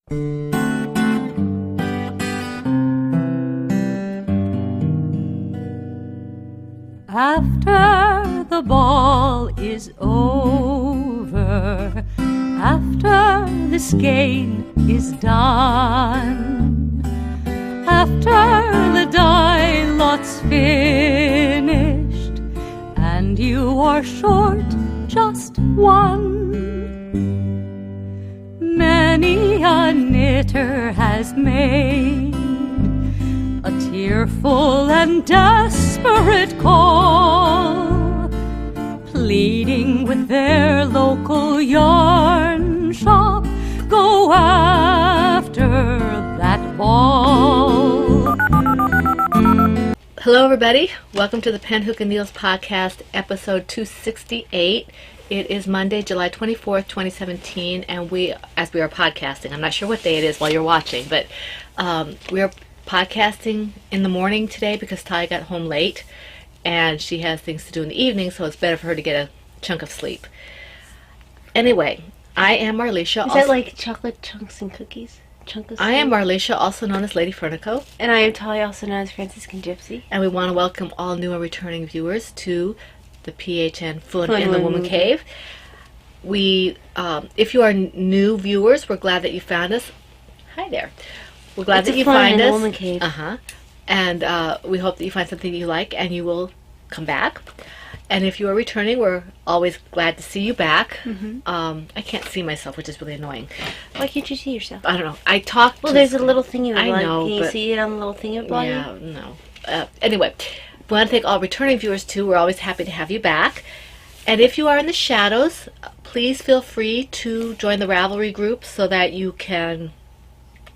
After the ball is over, after this game is done, after the die lot's finished, and you are short just one, many a knitter has made a tearful and desperate call, pleading with their local yarn shop, go after that ball. Hello everybody, welcome to the Penhook and Needles podcast, episode 268. It is Monday, July 24th, 2017, and as we are podcasting, I'm not sure what day it is while you're watching, but we are podcasting in the morning today because Ty got home late and she has things to do in the evening, so it's better for her to get a chunk of sleep. Anyway, I am Marlisha. Is that like chocolate chunks and cookies? Chunk of sleep? I am Marlisha, also known as Lady Fernico. And I am Talia, also known as Franciscan Gypsy. And we want to welcome all new and returning viewers to the PHN Fun in the Woman Cave. We, if you are new viewers, we're glad that you found us. Hi there. We're glad that you find us. Woman Cave. And we hope that you find something you like and you will come back. And if you are returning, we're always glad to see you back. Mm-hmm. I can't see myself, which is really annoying. Why can't you see yourself? I don't know. I talked. Well, there's a little thing you I know, Can you see it on the little thing you blind? Yeah, no. Anyway, we want to thank all returning viewers too. We're always happy to have you back. And if you are in the shadows, please feel free to join the Ravelry group so that you can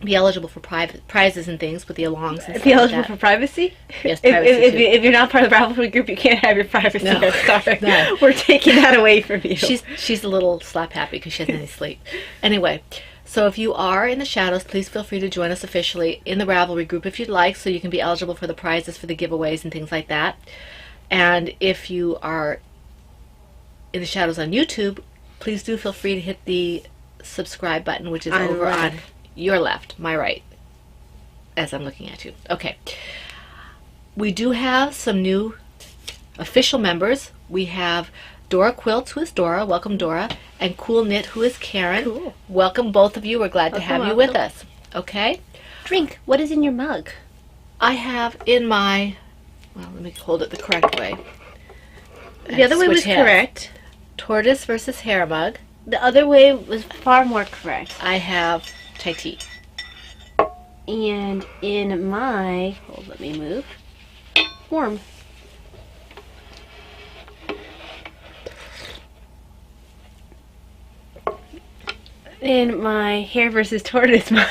be eligible for prizes and things with the alongs and stuff Be eligible like for privacy? Yes, privacy if you're not part of the Ravelry group, you can't have your privacy. No. Sorry. No. We're taking that away from you. She's a little slap happy because she hasn't any sleep. Anyway, so if you are in the shadows, please feel free to join us officially in the Ravelry group if you'd like, so you can be eligible for the prizes for the giveaways and things like that. And if you are in the shadows on YouTube, please do feel free to hit the subscribe button, which is over on your left, my right, as I'm looking at you. Okay. We do have some new official members. We have Dora Quilts, who is Dora. Welcome, Dora. And Cool Knit, who is Karen. Cool. Welcome, both of you. We're glad to have you with us. Okay? Drink. What is in your mug? I have in my... Well, let me hold it the correct way. The other way was correct. Tortoise versus Hare mug. The other way was far more correct. I have Chai tea. And in my... Hold, let me move. Warm. In my Hare versus Tortoise mug.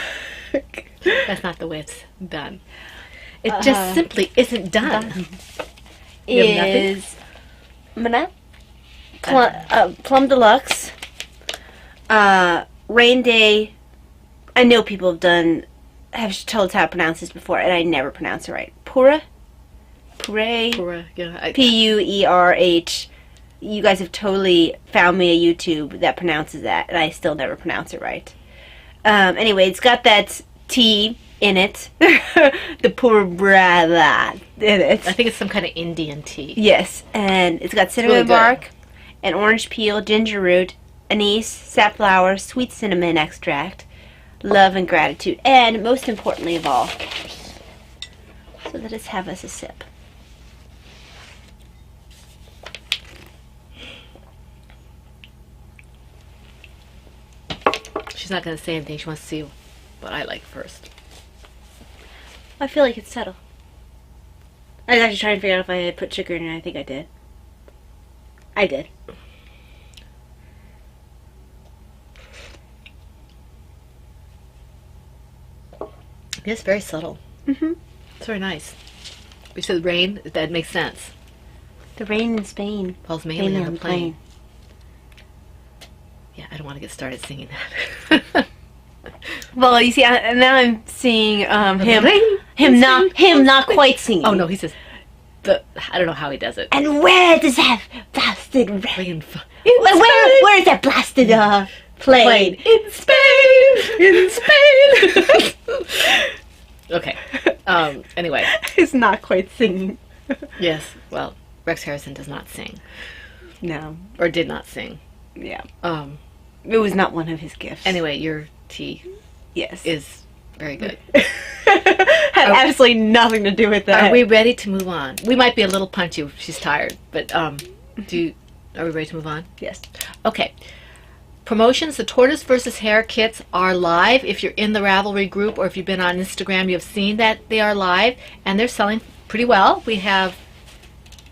That's not the way it's done. It just simply isn't done. Is Mana? Plum Deluxe. Rain Day. I know people have told us how to pronounce this before, and I never pronounce it right. Pura? Puree? Yeah, P-U-E-R-H. You guys have totally found me a YouTube that pronounces that, and I still never pronounce it right. Anyway, it's got that tea in it. The pura in it. I think it's some kind of Indian tea. Yes, and it's got cinnamon really bark, and orange peel, ginger root, anise, safflower, sweet cinnamon extract, love and gratitude, and most importantly of all, so let us have us a sip. She's not going to say anything. She wants to see what I like first. I feel like it's subtle. I was actually trying to figure out if I had put sugar in it. I think I did. I did. It's very subtle. Mm-hmm. It's very nice. You said rain. That makes sense. The rain in Spain. Falls mainly on the plain. Yeah, I don't want to get started singing that. Well, you see, now I'm seeing him not quite singing. Oh no, he says, I don't know how he does it. And where does that blasted Rain where is that blasted plane? In Spain, in Spain. Anyway. It's not quite singing. Yes. Well, Rex Harrison does not sing. No. Or did not sing. Yeah. It It was not one of his gifts. Anyway, your tea Yes. is very good. Had absolutely nothing to do with that. Are we ready to move on? We might be a little punchy if she's tired, but are we ready to move on? Yes. Okay. Promotions, the Tortoise versus Hare kits are live. If you're in the Ravelry group or if you've been on Instagram, you've seen that they are live and they're selling pretty well. We have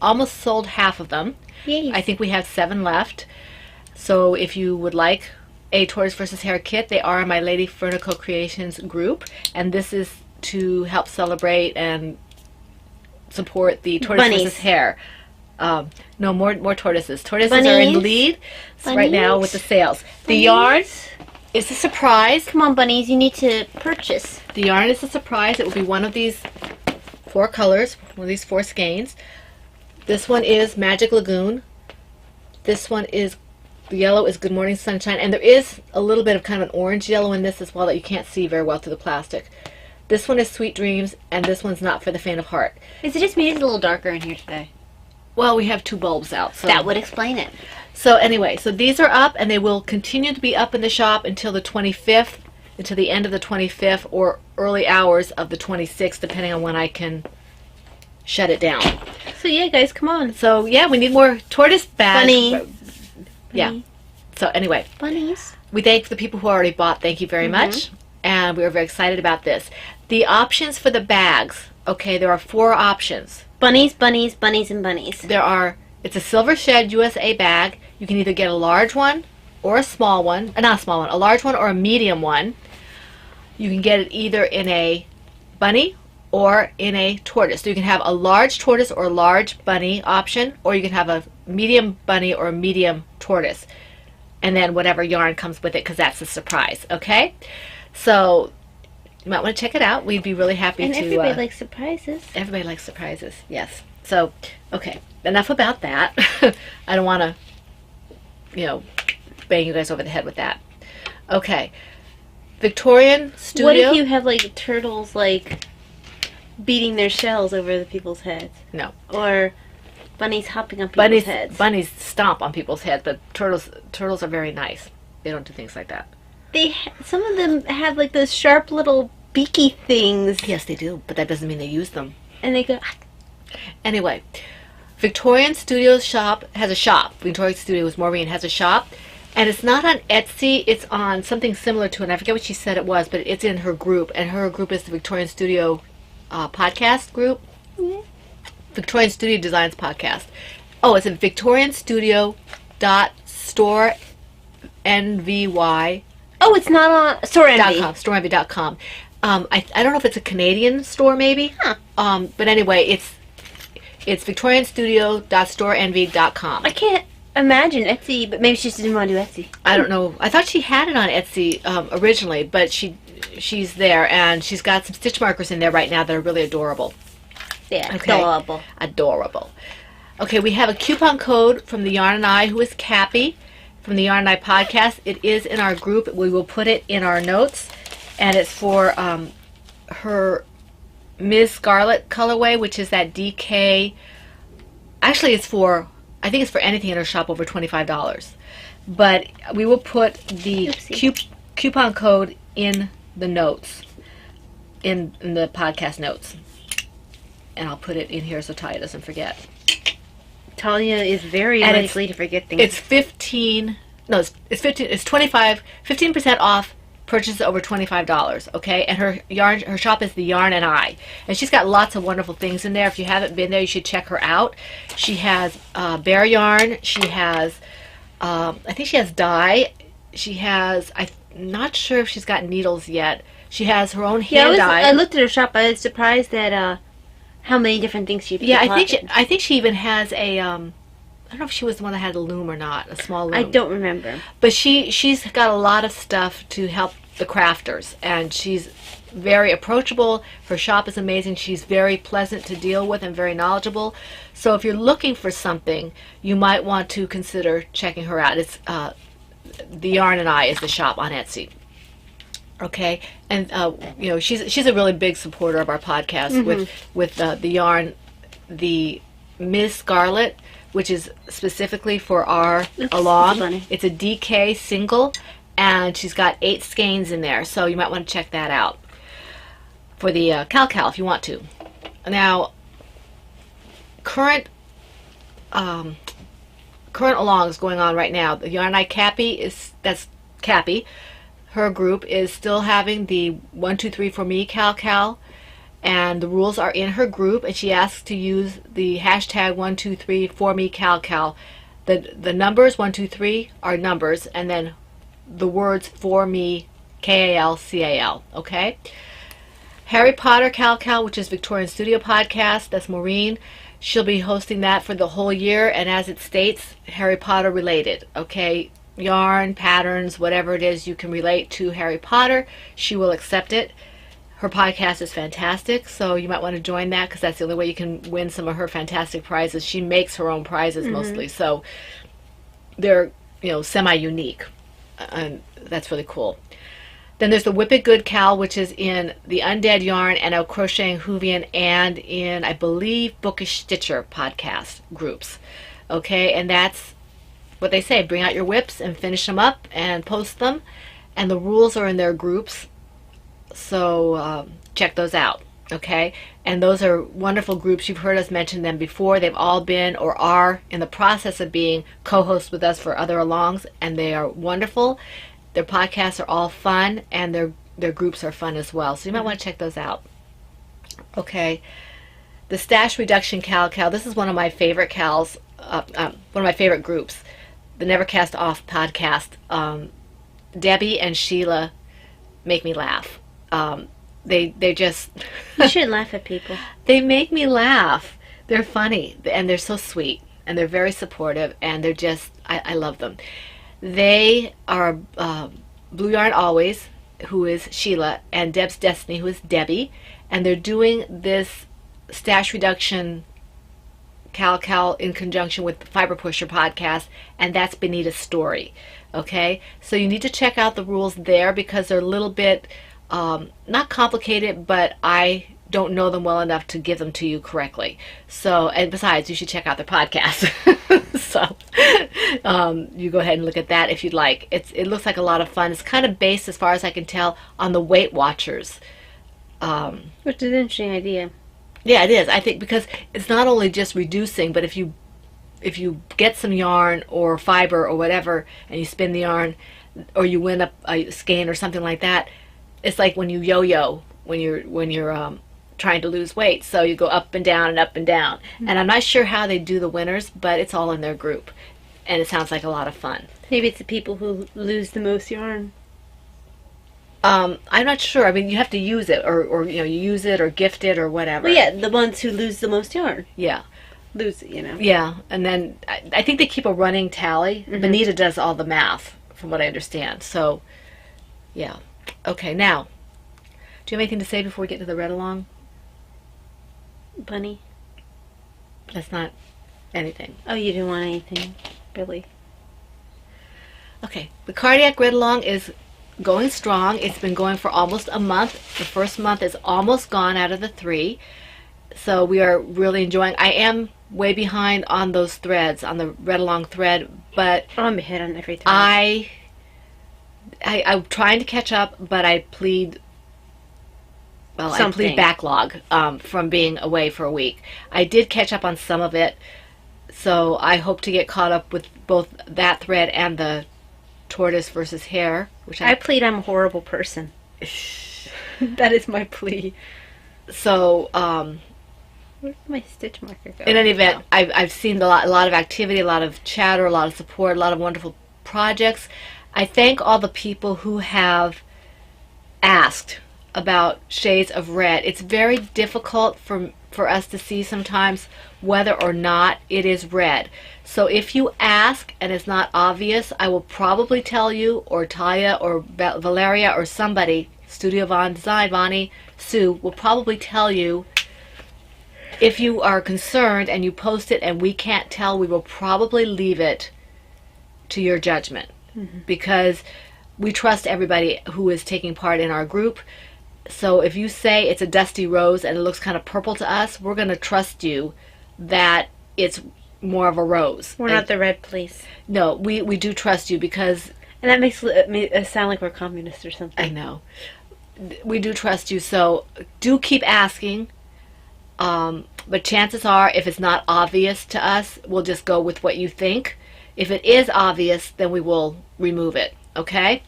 almost sold half of them. Yay. I think we have 7 left. So if you would like a Tortoise versus Hare kit, they are in my Lady Fernico Creations group, and this is to help celebrate and support the Tortoise Bunnies. versus Hare. No, more tortoises. Tortoises are Bunnies? in lead right now Bunnies? with the sales. The Bunnies? yarn is a surprise. Come on, bunnies, you need to purchase. The yarn is a surprise. It will be one of these 4 colors, one of these 4 skeins. This one is Magic Lagoon. This one is, the yellow is Good Morning Sunshine, and there is a little bit of kind of an orange yellow in this as well that you can't see very well through the plastic. This one is Sweet Dreams, and this one's Not for the Faint of Heart. Is it just me? It's a little darker in here today. Well, we have 2 bulbs out, so That would explain it. So anyway, so these are up, and they will continue to be up in the shop until the 25th, until the end of the 25th, or early hours of the 26th, depending on when I can shut it down. So yeah, guys, come on. So yeah, we need more tortoise bags. Bunny. Yeah. So anyway, Bunnies. we thank the people who already bought. Thank you very much. And we are very excited about this. The options for the bags. Okay, there are 4 options. Bunnies, bunnies, bunnies, and bunnies. It's a Silver Shed USA bag. You can either get a large one or a small one. Not a small one, a large one or a medium one. You can get it either in a bunny or in a tortoise. So you can have a large tortoise or a large bunny option, or you can have a medium bunny or a medium tortoise. And then whatever yarn comes with it, because that's a surprise, okay? So you might want to check it out. We'd be really happy And to... everybody likes surprises. Everybody likes surprises, yes. So, okay, enough about that. I don't want to, bang you guys over the head with that. Okay, Victorian Studio. What if you have like turtles like beating their shells over the people's heads? No. Or bunnies hopping on people's heads? Bunnies stomp on people's heads, but turtles are very nice. They don't do things like that. Some of them have like those sharp little beaky things. Yes, they do, but that doesn't mean they use them. And they go... Anyway, Victorian Studio shop has a shop. Victorian Studio with Maureen has a shop, and it's not on Etsy. It's on something similar to it. And I forget what she said it was, but it's in her group, and her group is the Victorian Studio podcast group. Mm-hmm. Victorian Studio Designs podcast. Oh, it's at victorian.storenvy.com. Oh, it's not on StoreEnvy. StoreEnvy.com. I don't know if it's a Canadian store, maybe. Huh. But anyway, it's victorianstudio.storeenvy.com. I can't imagine Etsy, but maybe she just didn't want to do Etsy. I don't know. I thought she had it on Etsy originally, but she's there, and she's got some stitch markers in there right now that are really adorable. Yeah, Okay. adorable. Adorable. Okay, we have a coupon code from the Yarn and I, who is Cappy, from the Yarn and I podcast. It is in our group. We will put it in our notes, and it's for her Ms. Scarlet colorway, which is that DK. Actually, I think it's for anything in her shop over $25. But we will put the coupon code in the notes, in the podcast notes. And I'll put it in here so Talia doesn't forget. Talia is very And likely to forget things. It's 15 it's 15% off purchases over $25, okay? And her shop is the Yarn and I. And she's got lots of wonderful things in there. If you haven't been there, you should check her out. She has bear yarn. She has I think she has dye. She has, I'm not sure if she's got needles yet. She has her own hand dye. I looked at her shop. I was surprised at how many different things she. Yeah, I think she even has a. I don't know if she was the one that had a loom or not, a small loom. I don't remember. But she's got a lot of stuff to help the crafters, and she's very approachable. Her shop is amazing. She's very pleasant to deal with and very knowledgeable. So if you're looking for something, you might want to consider checking her out. It's the Yarn and I is the shop on Etsy. Okay, and she's a really big supporter of our podcast with the yarn, the Ms. Scarlet, which is specifically for our along. funny. It's a DK single, and she's got 8 skeins in there, so you might want to check that out for the Cal if you want to. Now, current alongs going on right now. The Yarn Eye Cappy that's Cappy. Her group is still having the 1, 2, 3 for me Cal, and the rules are in her group, and she asks to use the hashtag 1, 2, 3 for me Cal. The numbers 1, 2, 3 are numbers, and then the words for me KAL. Okay. Harry Potter Cal, which is Victorian Studio Podcast. That's Maureen. She'll be hosting that for the whole year, and as it states, Harry Potter related. Okay. Yarn, patterns, whatever it is you can relate to Harry Potter, she will accept it. Her podcast is fantastic, so you might want to join that because that's the only way you can win some of her fantastic prizes. She makes her own prizes mostly, so they're semi-unique, and that's really cool. Then there's the Whip It Good Cal, which is in the Undead Yarn and El Crocheting Hoovian and in, I believe, Bookish Stitcher podcast groups. Okay, and that's what they say, bring out your whips and finish them up and post them, and the rules are in their groups, so check those out. Okay, and those are wonderful groups. You've heard us mention them before. They've all been or are in the process of being co-hosts with us for other alongs, and they are wonderful. Their podcasts are all fun, and their groups are fun as well, so you might want to check those out. Okay, the Stash Reduction Cal, this is one of my favorite Cals, one of my favorite groups. The Never Cast Off podcast. Debbie and Sheila make me laugh. They just You shouldn't laugh at people. they make me laugh. They're funny and they're so sweet and they're very supportive and they're just I love them. They are Blue Yarn Always, who is Sheila, and Deb's Destiny, who is Debbie, and they're doing this stash reduction Cal in conjunction with the Fiber Pusher podcast, and that's Benita's story. Okay, so you need to check out the rules there because they're a little bit not complicated, but I don't know them well enough to give them to you correctly. So, and besides, you should check out their podcast. So you go ahead and look at that if you'd like. It looks like a lot of fun. It's kind of based, as far as I can tell, on the Weight Watchers. Which is an interesting idea. Yeah, it is. I think because it's not only just reducing, but if you get some yarn or fiber or whatever, and you spin the yarn, or you win a skein or something like that, it's like when you yo-yo when you're trying to lose weight. So you go up and down and up and down. Mm-hmm. And I'm not sure how they do the winners, but it's all in their group, and it sounds like a lot of fun. Maybe it's the people who lose the most yarn. I'm not sure. I mean, you have to use it, or you use it or gift it or whatever. Well, yeah, the ones who lose the most yarn. Yeah. Lose it, Yeah, and then I think they keep a running tally. Mm-hmm. Benita does all the math, from what I understand. So, yeah. Okay, now, do you have anything to say before we get to the read along? Bunny? That's not anything. Oh, you didn't want anything, really? Okay, the cardiac read along is going strong. It's been going for almost a month. The first month is almost gone out of the 3. So we are really enjoying. I am way behind on those threads, on the read along thread, but I'm ahead on every thread. I'm trying to catch up, but I plead backlog from being away for a week. I did catch up on some of it, so I hope to get caught up with both that thread and the tortoise versus hare, which I plead I'm a horrible person. That is my plea. So, where'd my stitch marker go? In any event, I've seen a lot of activity, a lot of chatter, a lot of support, a lot of wonderful projects. I thank all the people who have asked about shades of red. It's very difficult for us to see sometimes whether or not it is red. So if you ask and it's not obvious, I will probably tell you, or Talia or Valeria or somebody, Studio Von Design, Vonnie, Sue, will probably tell you. If you are concerned and you post it and we can't tell, we will probably leave it to your judgment. Mm-hmm. Because we trust everybody who is taking part in our group. So if you say it's a dusty rose and it looks kind of purple to us, we're going to trust you that it's more of a rose. We're not the red police. No, we do trust you because... And that makes it sound like we're communists or something. I know. We do trust you, so do keep asking. But chances are, if it's not obvious to us, we'll just go with what you think. If it is obvious, then we will remove it, okay?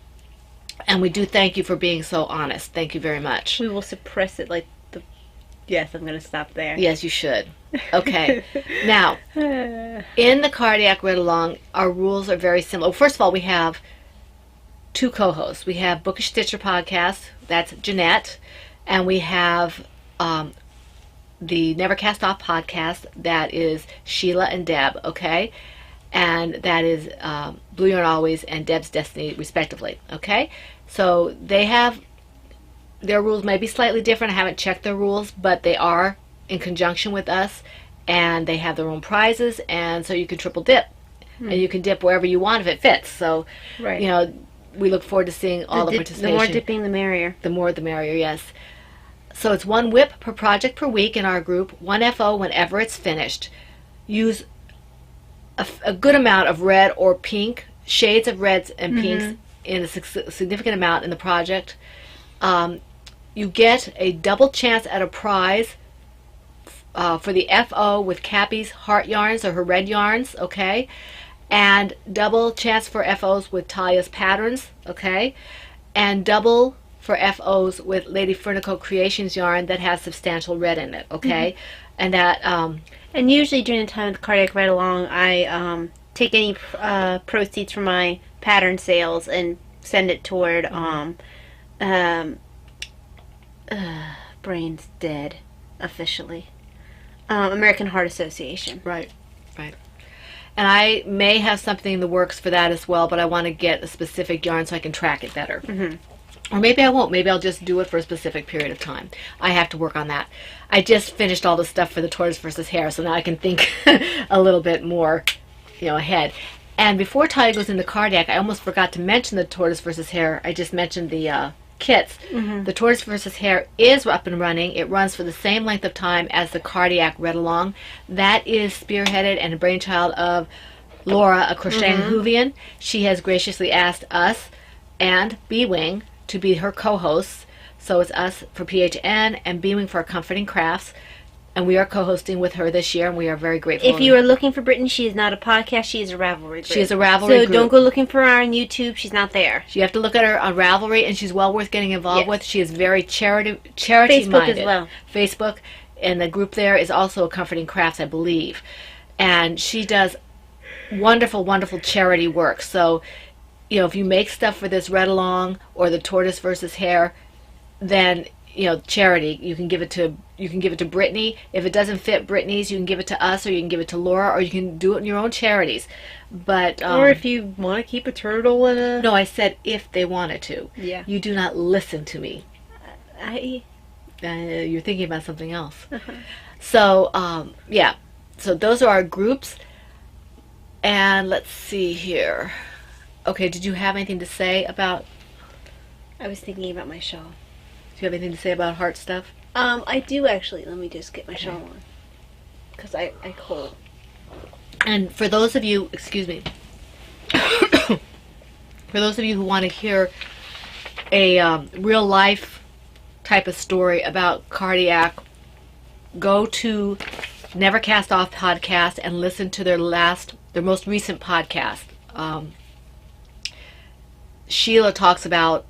And we do thank you for being so honest. Thank you very much. We will suppress it like the... Yes, I'm going to stop there. Yes, you should. Okay. Now, in the Cardiac Read-Along, our rules are very similar. First of all, we have 2 co-hosts. We have Bookish Stitcher Podcast, that's Jeanette, and we have the Never Cast Off Podcast, that is Sheila and Deb, okay? And that is Blue Yarn Always and Deb's Destiny, respectively, okay? So they have, their rules may be slightly different. I haven't checked their rules, but they are in conjunction with us, and they have their own prizes, and so you can triple dip. And you can dip wherever you want if it fits. So, Right. you know, we look forward to seeing all the participation. The more dipping, the merrier. The more the merrier, yes. So it's 1 WIP per project per week in our group, 1 FO whenever it's finished. Use a good amount of red or pink, shades of reds and pinks in a significant amount in the project. You get a double chance at a prize for the FO with Cappy's heart yarns or her red yarns, okay? And double chance for FOs with Talia's patterns, okay? And double for FOs with Lady Fernico Creations yarn that has substantial red in it, okay? And that, And usually during the time of the Cardiac Read-Along, I take any proceeds from my pattern sales and send it toward brain's dead officially, American Heart Association. right. And I may have something in the works for that as well, but I want to get a specific yarn so I can track it better. Or maybe I won't. Maybe I'll just do it for a specific period of time. I have to work on that. I just finished all the stuff for the Tortoise versus Hare, so now I can think a little bit more, ahead. And before Talia goes into Cardiac, I almost forgot to mention the Tortoise versus Hare. I just mentioned the kits. The Tortoise versus Hare is up and running. It runs for the same length of time as the Cardiac Read-Along. That is spearheaded and a brainchild of Laura, a crocheting Whovian. She has graciously asked us and B-Wing to be her co-hosts. So it's us for PHN and B-Wing for Comforting Crafts. And we are co-hosting with her this year, and we are very grateful. If you are looking for Brittany, she is not a podcast. She is a Ravelry group. She is a Ravelry group. So don't go looking for her on YouTube. She's not there. You have to look at her on Ravelry, and she's well worth getting involved Yes. with. She is very charity-minded. Facebook as well. Facebook, and the group there is also Comforting Crafts, I believe. And she does wonderful, wonderful charity work. So, if you make stuff for this Read-Along or the Tortoise versus Hare, then charity, you can give it to Brittany. If it doesn't fit Brittany's, you can give it to us, or you can give it to Laura, or you can do it in your own charities. But Or if you want to keep a turtle in a... no, I said if they wanted to. Yeah. You do not listen to me. I... You're thinking about something else. So yeah. So those are our groups. And let's see here. Okay, did you have anything to say about? I was thinking about my shawl. Do you have anything to say about heart stuff? I do actually. Let me just get my shawl on. Because I cold. And for those of you, excuse me, for those of you who want to hear a real life type of story about Cardiac, go to Never Cast Off podcast and listen to their most recent podcast. Sheila talks about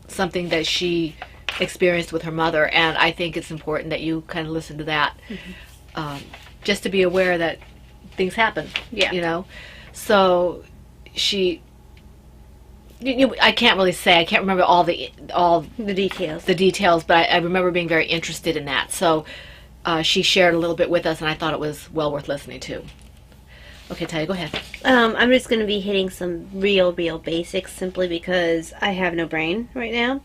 something that she experienced with her mother, and I think it's important that you kind of listen to that, just to be aware that things happen. Yeah. So she, I can't really say. I can't remember all the details, but I remember being very interested in that. So she shared a little bit with us, and I thought it was well worth listening to. Okay, Talia, go ahead. I'm just going to be hitting some real basics simply because I have no brain right now.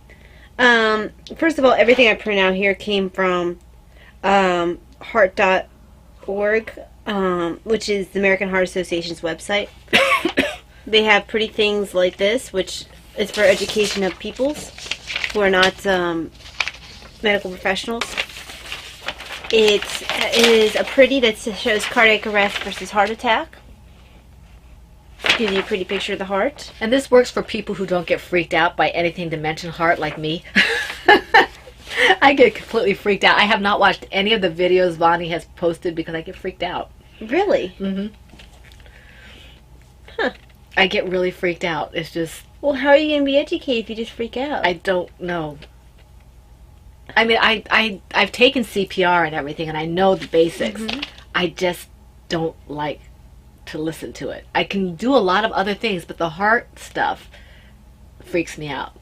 First of all, everything I print out here came from heart.org, which is the American Heart Association's website. they have pretty things like this, which is for education of peoples who are not medical professionals. It is a pretty that shows cardiac arrest versus heart attack. Gives you a pretty picture of the heart. And this works for people who don't get freaked out by anything to mention heart, like me. I get completely freaked out. I have not watched any of the videos Vonnie has posted because I get freaked out. Really? Mm-hmm. Huh. I get really freaked out. It's just... Well, how are you going to be educated if you just freak out? I don't know. I mean, I've taken CPR and everything, and I know the basics. Mm-hmm. I just don't like to listen to it. I can do a lot of other things, but the heart stuff freaks me out.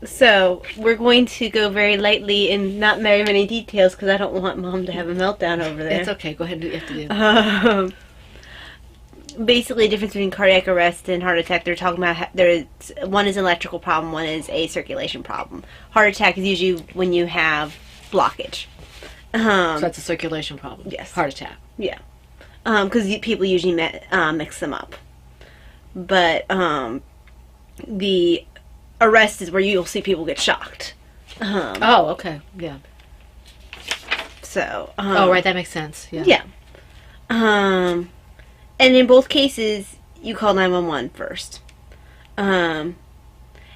So we're going to go very lightly and not very many details because I don't want Mom to have a meltdown over there. It's okay. Go ahead and do what you have to do. Basically, the difference between cardiac arrest and heart attack, they're talking about one is an electrical problem, one is a circulation problem. Heart attack is usually when you have blockage. So that's a circulation problem. Yes. Heart attack. Yeah. Because people usually mix them up. But the arrest is where you'll see people get shocked. Oh, okay. Yeah. So. Oh, right. That makes sense. Yeah. Yeah. And in both cases, you call 911 first. And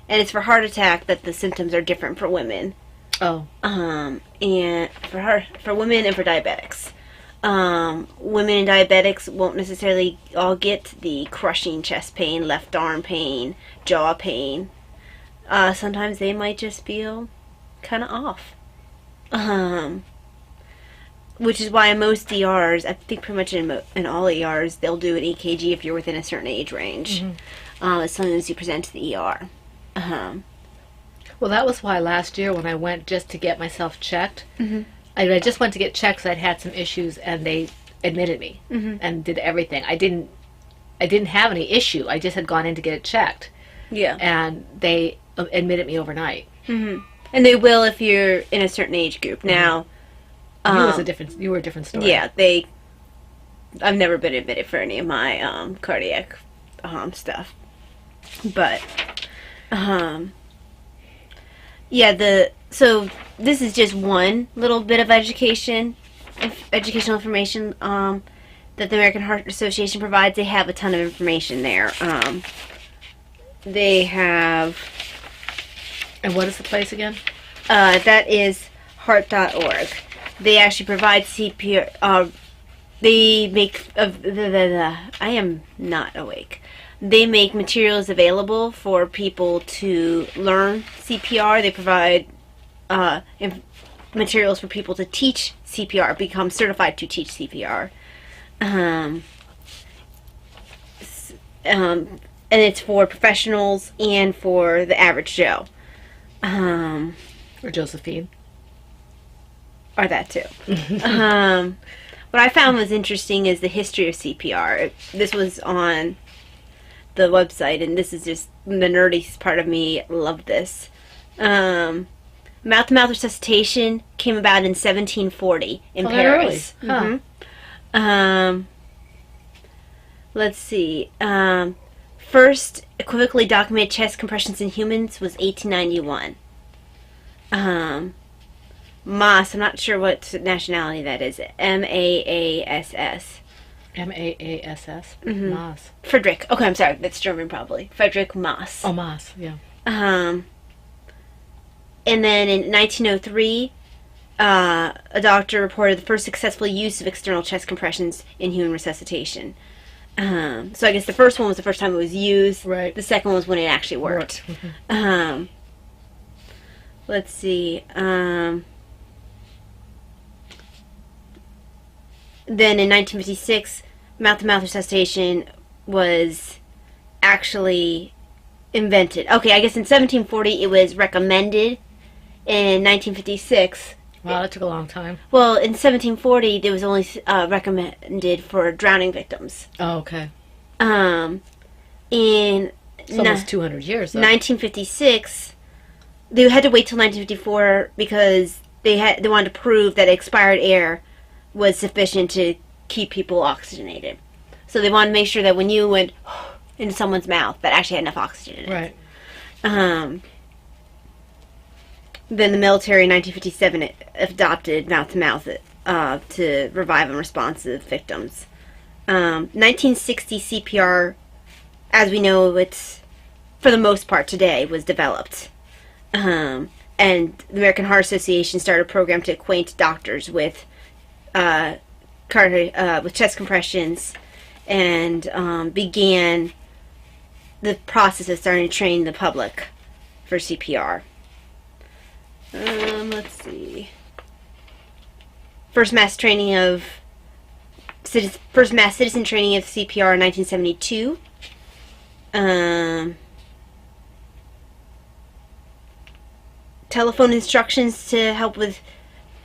it's for heart attack that the symptoms are different for women. Oh. And for women and for diabetics. Women and diabetics won't necessarily all get the crushing chest pain, left arm pain, jaw pain. Sometimes they might just feel kind of off. Which is why in most ERs, I think pretty much in all ERs, they'll do an EKG if you're within a certain age range. As soon as you present to the ER. Well, that was why last year when I went just to get myself checked, I just went to get checked because I'd had some issues, and they admitted me and did everything. I didn't have any issue. I just had gone in to get it checked. Yeah. And they admitted me overnight. And they will if you're in a certain age group. Now, you were a different story. Yeah, I've never been admitted for any of my cardiac stuff. But so this is just one little bit of educational information that the American Heart Association provides. They have a ton of information there. They have... And what is the place again? That is heart.org. They actually provide CPR. They make... I am not awake. They make materials available for people to learn CPR. They provide materials for people to teach CPR, become certified to teach CPR. And it's for professionals and for the average Joe. Or Josephine. Or that too. What I found was interesting is the history of CPR. This was on the website, and this is just the nerdy part of me. Loved this. Mouth-to-mouth resuscitation came about in 1740 in Paris. Early. Huh. Let's see. First equivocally documented chest compressions in humans was 1891. Maass, I'm not sure what nationality that is. M-A-A-S-S. M-A-A-S-S? Maass. Friedrich. Okay, I'm sorry. That's German, probably. Friedrich Maass. Oh, Maass, yeah. And then in 1903, a doctor reported the first successful use of external chest compressions in human resuscitation. So I guess the first one was the first time it was used. Right. The second one was when it actually worked. Let's see. Then in 1956, mouth-to-mouth resuscitation was actually invented. Okay, I guess in 1740 it was recommended. In 1956... Wow, that took a long time. Well, in 1740, it was only recommended for drowning victims. Oh, okay. In It's almost 200 years, though. 1956, they had to wait till 1954 because they wanted to prove that expired air was sufficient to keep people oxygenated. So they wanted to make sure that when you went into someone's mouth, that actually had enough oxygen in it. Right. Then the military in 1957 adopted mouth-to-mouth to revive unresponsive victims. 1960 CPR, as we know it for the most part today, was developed. And the American Heart Association started a program to acquaint doctors with chest compressions and began the process of starting to train the public for CPR. Let's see. First mass citizen training of CPR in 1972. Telephone instructions to help people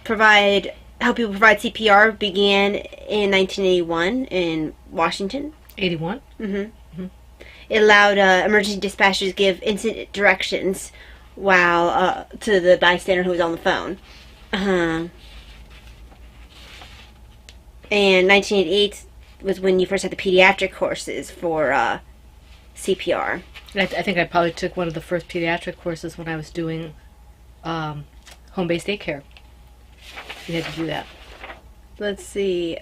provide CPR began in 1981 in Washington. 81? It allowed emergency dispatchers to give instant directions while to the bystander who was on the phone. And 1988 was when you first had the pediatric courses for CPR. I think I probably took one of the first pediatric courses when I was doing home-based daycare. You had to do that. Let's see.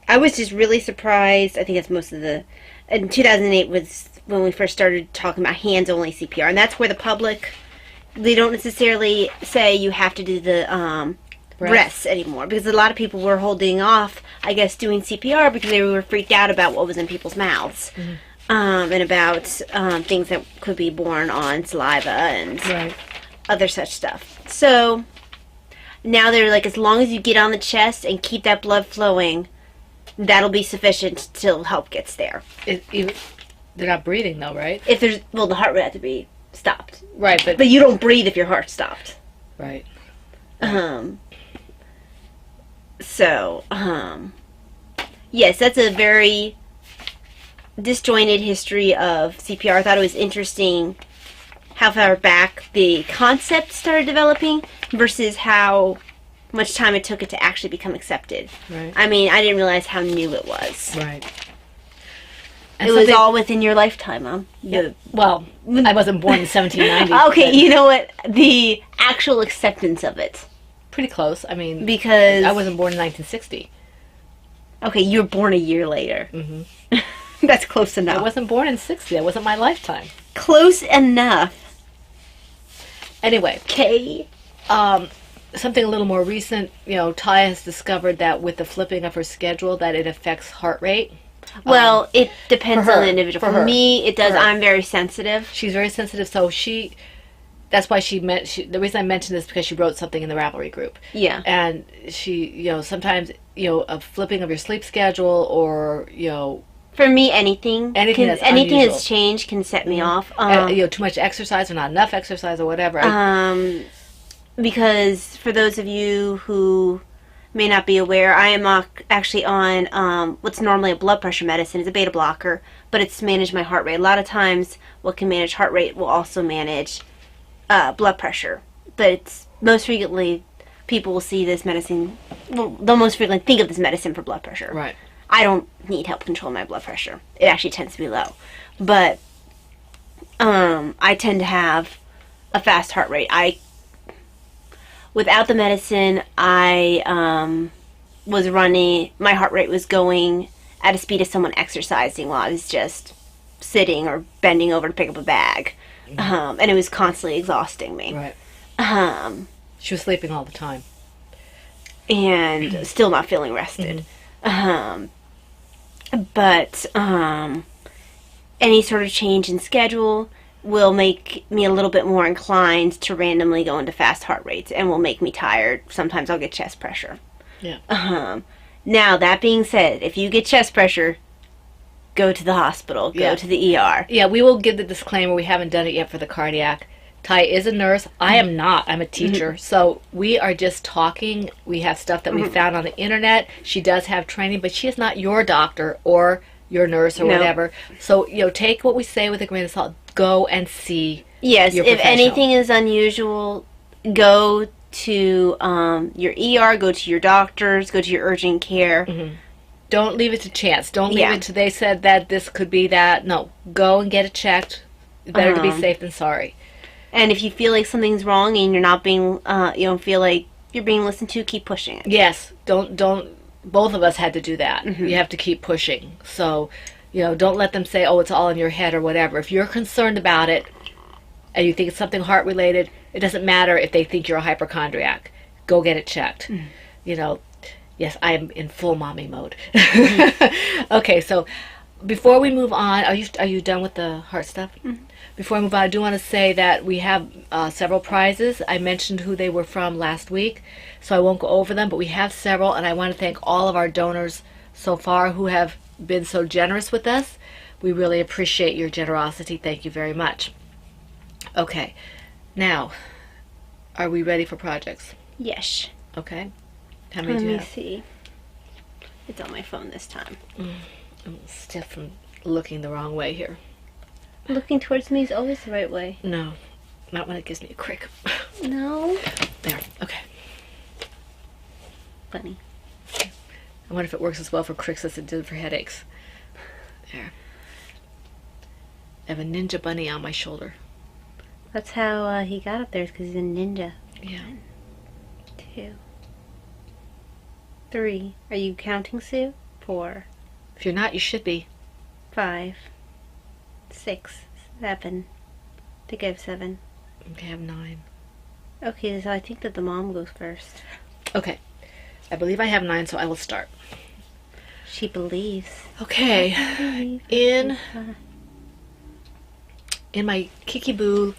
I was just really surprised. I think that's most of the... In 2008 was when we first started talking about hands-only CPR. And that's where the public... They don't necessarily say you have to do the breaths anymore. Because a lot of people were holding off, I guess, doing CPR because they were freaked out about what was in people's mouths. And about things that could be borne on saliva and other such stuff. So now they're like, as long as you get on the chest and keep that blood flowing, that'll be sufficient till help gets there. They're not breathing though, right? If there's, well, the heart rate has to be stopped. Right, but you don't breathe if your heart's stopped. Right. Yes, that's a very disjointed history of CPR. I thought it was interesting how far back the concept started developing versus how much time it took it to actually become accepted. Right. I mean, I didn't realize how new it was. Right. And it was all within your lifetime, Mom. Yeah. Well, I wasn't born in 1790. Okay, you know what? The actual acceptance of it. Pretty close. I mean, because I wasn't born in 1960. Okay, you were born a year later. That's close enough. I wasn't born in 60. That wasn't my lifetime. Close enough. Anyway. Okay. Something a little more recent, Ty has discovered that with the flipping of her schedule that it affects heart rate. Well, it depends on the individual. For her. me, it does. I'm very sensitive. She's very sensitive, so that's why the reason I mentioned this is because she wrote something in the Ravelry group. Yeah. And she, sometimes, a flipping of your sleep schedule or, For me, anything has changed can set me off. Too much exercise or not enough exercise or whatever. Because for those of you who may not be aware, I am actually on what's normally a blood pressure medicine. It's a beta blocker, but it's to manage my heart rate. A lot of times, what can manage heart rate will also manage blood pressure. But it's most frequently, people will see this medicine, they'll most frequently think of this medicine for blood pressure. Right. I don't need help control my blood pressure. It actually tends to be low. But I tend to have a fast heart rate. Without the medicine, I was running, my heart rate was going at a speed of someone exercising while I was just sitting or bending over to pick up a bag. And it was constantly exhausting me. Right. She was sleeping all the time. And still not feeling rested. But any sort of change in schedule will make me a little bit more inclined to randomly go into fast heart rates and will make me tired. Sometimes I'll get chest pressure. Yeah. Now, that being said, if you get chest pressure, go to the hospital. Go to the ER. Yeah, we will give the disclaimer. We haven't done it yet for the cardiac. Ty is a nurse. I am not. I'm a teacher. So we are just talking. We have stuff that we found on the internet. She does have training, but she is not your doctor or your nurse or No. whatever. So, take what we say with a grain of salt. Go and see. Yes, Your if professional. anything is unusual, go to your ER, go to your doctors, go to your urgent care. Don't leave it to chance. Don't leave Yeah. it to they said that this could be that. No, go and get it checked. Better to be Uh-huh. safe than sorry. And if you feel like something's wrong and you're not being, you don't feel like you're being listened to, keep pushing it. Yes, don't. Both of us had to do that. You have to keep pushing. So, don't let them say, "Oh, it's all in your head" or whatever. If you're concerned about it and you think it's something heart related, it doesn't matter if they think you're a hypochondriac. Go get it checked. Yes, I am in full mommy mode. Okay, so before we move on, are you done with the heart stuff? Before I move on, I do want to say that we have several prizes. I mentioned who they were from last week, so I won't go over them, but we have several, and I want to thank all of our donors so far who have been so generous with us. We really appreciate your generosity. Thank you very much. Okay, now, are we ready for projects? Yes. Okay. How many Let do you me have? see. It's on my phone this time. I'm stiff from looking the wrong way here. Looking towards me is always the right way. No, not when it gives me a crick. No. There. Okay. Funny. I wonder if it works as well for cricks as it did for headaches. There. I have a ninja bunny on my shoulder. That's how he got up there, because he's a ninja. Yeah. 2, 3. Are you counting, Sue? 4, If you're not, you should be. 5, 6, 7. I think I have 7. Okay, I have 9. Okay, so I think that the mom goes first. Okay. I believe I have 9, so I will start. She believes. Okay. In my Kiki Boo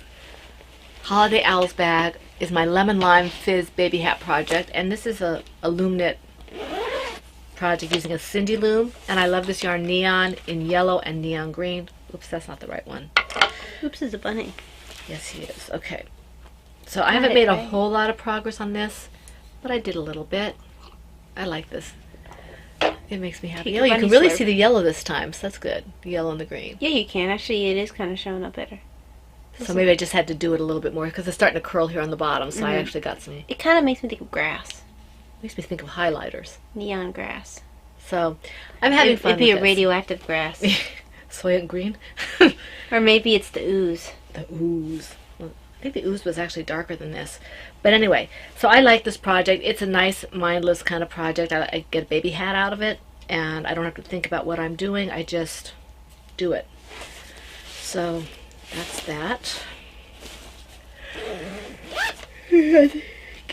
Holiday Owls bag is my Lemon Lime Fizz Baby Hat project, and this is a loom knit project using a Cindy loom, and I love this yarn neon in yellow and neon green. Oops, that's not the right one. Oops is a bunny. Yes, he is. Okay. So I Got haven't it made a right. whole lot of progress on this, but I did a little bit. I like this. It makes me happy. Take Oh, your you can bunny really slurp. see the yellow this time, so that's good. The yellow and the green. Yeah, you can. Actually, it is kind of showing up better. So maybe I just had to do it a little bit more because it's starting to curl here on the bottom, so I Mhm. actually got some... It kind of makes me think of grass. Makes me think of highlighters. Neon grass. So I'm having fun It'd be with a this. radioactive grass. Soy and green. Or maybe it's the ooze. The ooze. Well, I think the ooze was actually darker than this. But anyway, so I like this project. It's a nice, mindless kind of project. I get a baby hat out of it, and I don't have to think about what I'm doing. I just do it. So that's that. Can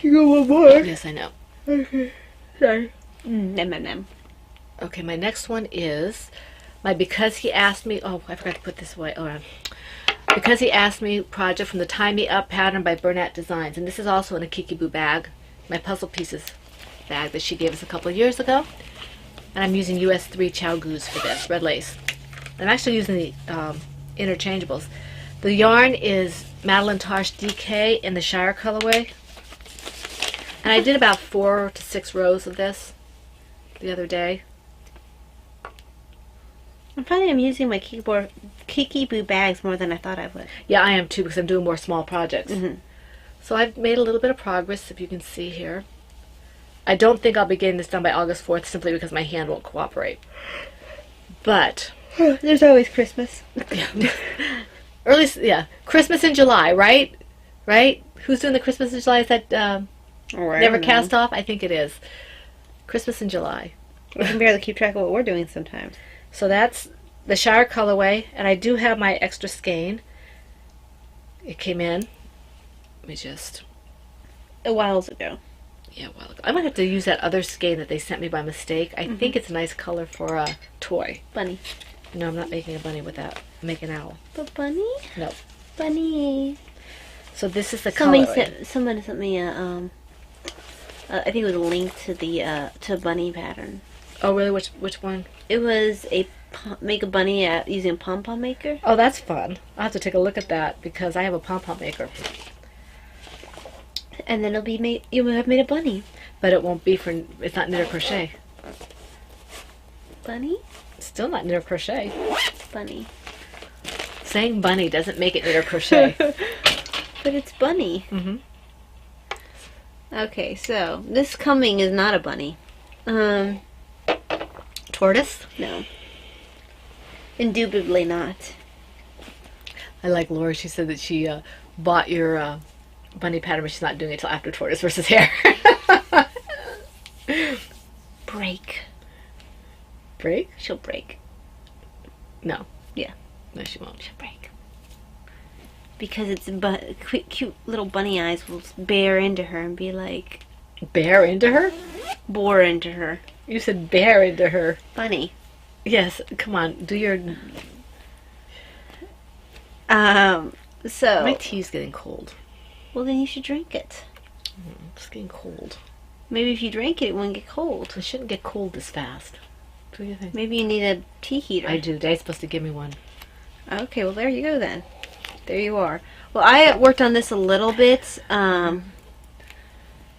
you go one more? Yes, I know. Okay. Sorry. M&M. Okay, my next one is my Because He Asked Me... Oh, I forgot to put this away. Oh, Because He Asked Me project from the Tie Me Up pattern by Burnett Designs. And this is also in a Kiki Boo bag, my puzzle pieces bag that she gave us a couple of years ago. And I'm using US 3 Chow Goose for this, red lace. I'm actually using the interchangeables. The yarn is Madeline Tosh DK in the Shire colorway. And I did about 4 to 6 rows of this the other day. I'm finding I'm using my Kiki Boo bags more than I thought I would. Yeah, I am too because I'm doing more small projects. Mhm. So I've made a little bit of progress, if you can see here. I don't think I'll be getting this done by August 4th simply because my hand won't cooperate. But There's always Christmas. Christmas in July, right? Right? Who's doing the Christmas in July? Is that Never Cast Off? I think it is. Christmas in July. We can barely keep track of what we're doing sometimes. So that's the Shire colorway, and I do have my extra skein. It came in. Let me just... A while ago. Yeah, a while ago. I might have to use that other skein that they sent me by mistake. I think it's a nice color for a toy. Bunny. No, I'm not making a bunny with that. I'm making an owl. But bunny? No. Bunny. So this is the Somebody color. sent me a I think it was a link to the to bunny pattern. Oh, really? Which one? It was make a bunny using a pom pom maker. Oh, that's fun. I'll have to take a look at that because I have a pom-pom maker. And then you will have made a bunny. But it won't be for... It's not knit or crochet. Bunny? Still not knit or crochet. Bunny. Saying bunny doesn't make it knit or crochet. But it's bunny. Mm-hmm. Okay, so this coming is not a bunny. Tortoise? No. Indubitably not. I like Laura. She said that she bought your bunny pattern, but she's not doing it till after tortoise versus hare. Break. Break? She'll break. No. Yeah. No, she won't. She'll break. Because it's cute little bunny eyes will bear into her and be like... Bear into her? Bore into her. You said bear into her. Bunny. Yes. Come on. Do your... So... My tea's getting cold. Well, then you should drink it. It's getting cold. Maybe if you drank it, it wouldn't get cold. It shouldn't get cold this fast. What do you think? Maybe you need a tea heater. I do. Dad's supposed to give me one. Okay, well, there you go then. There you are. Well, I worked on this a little bit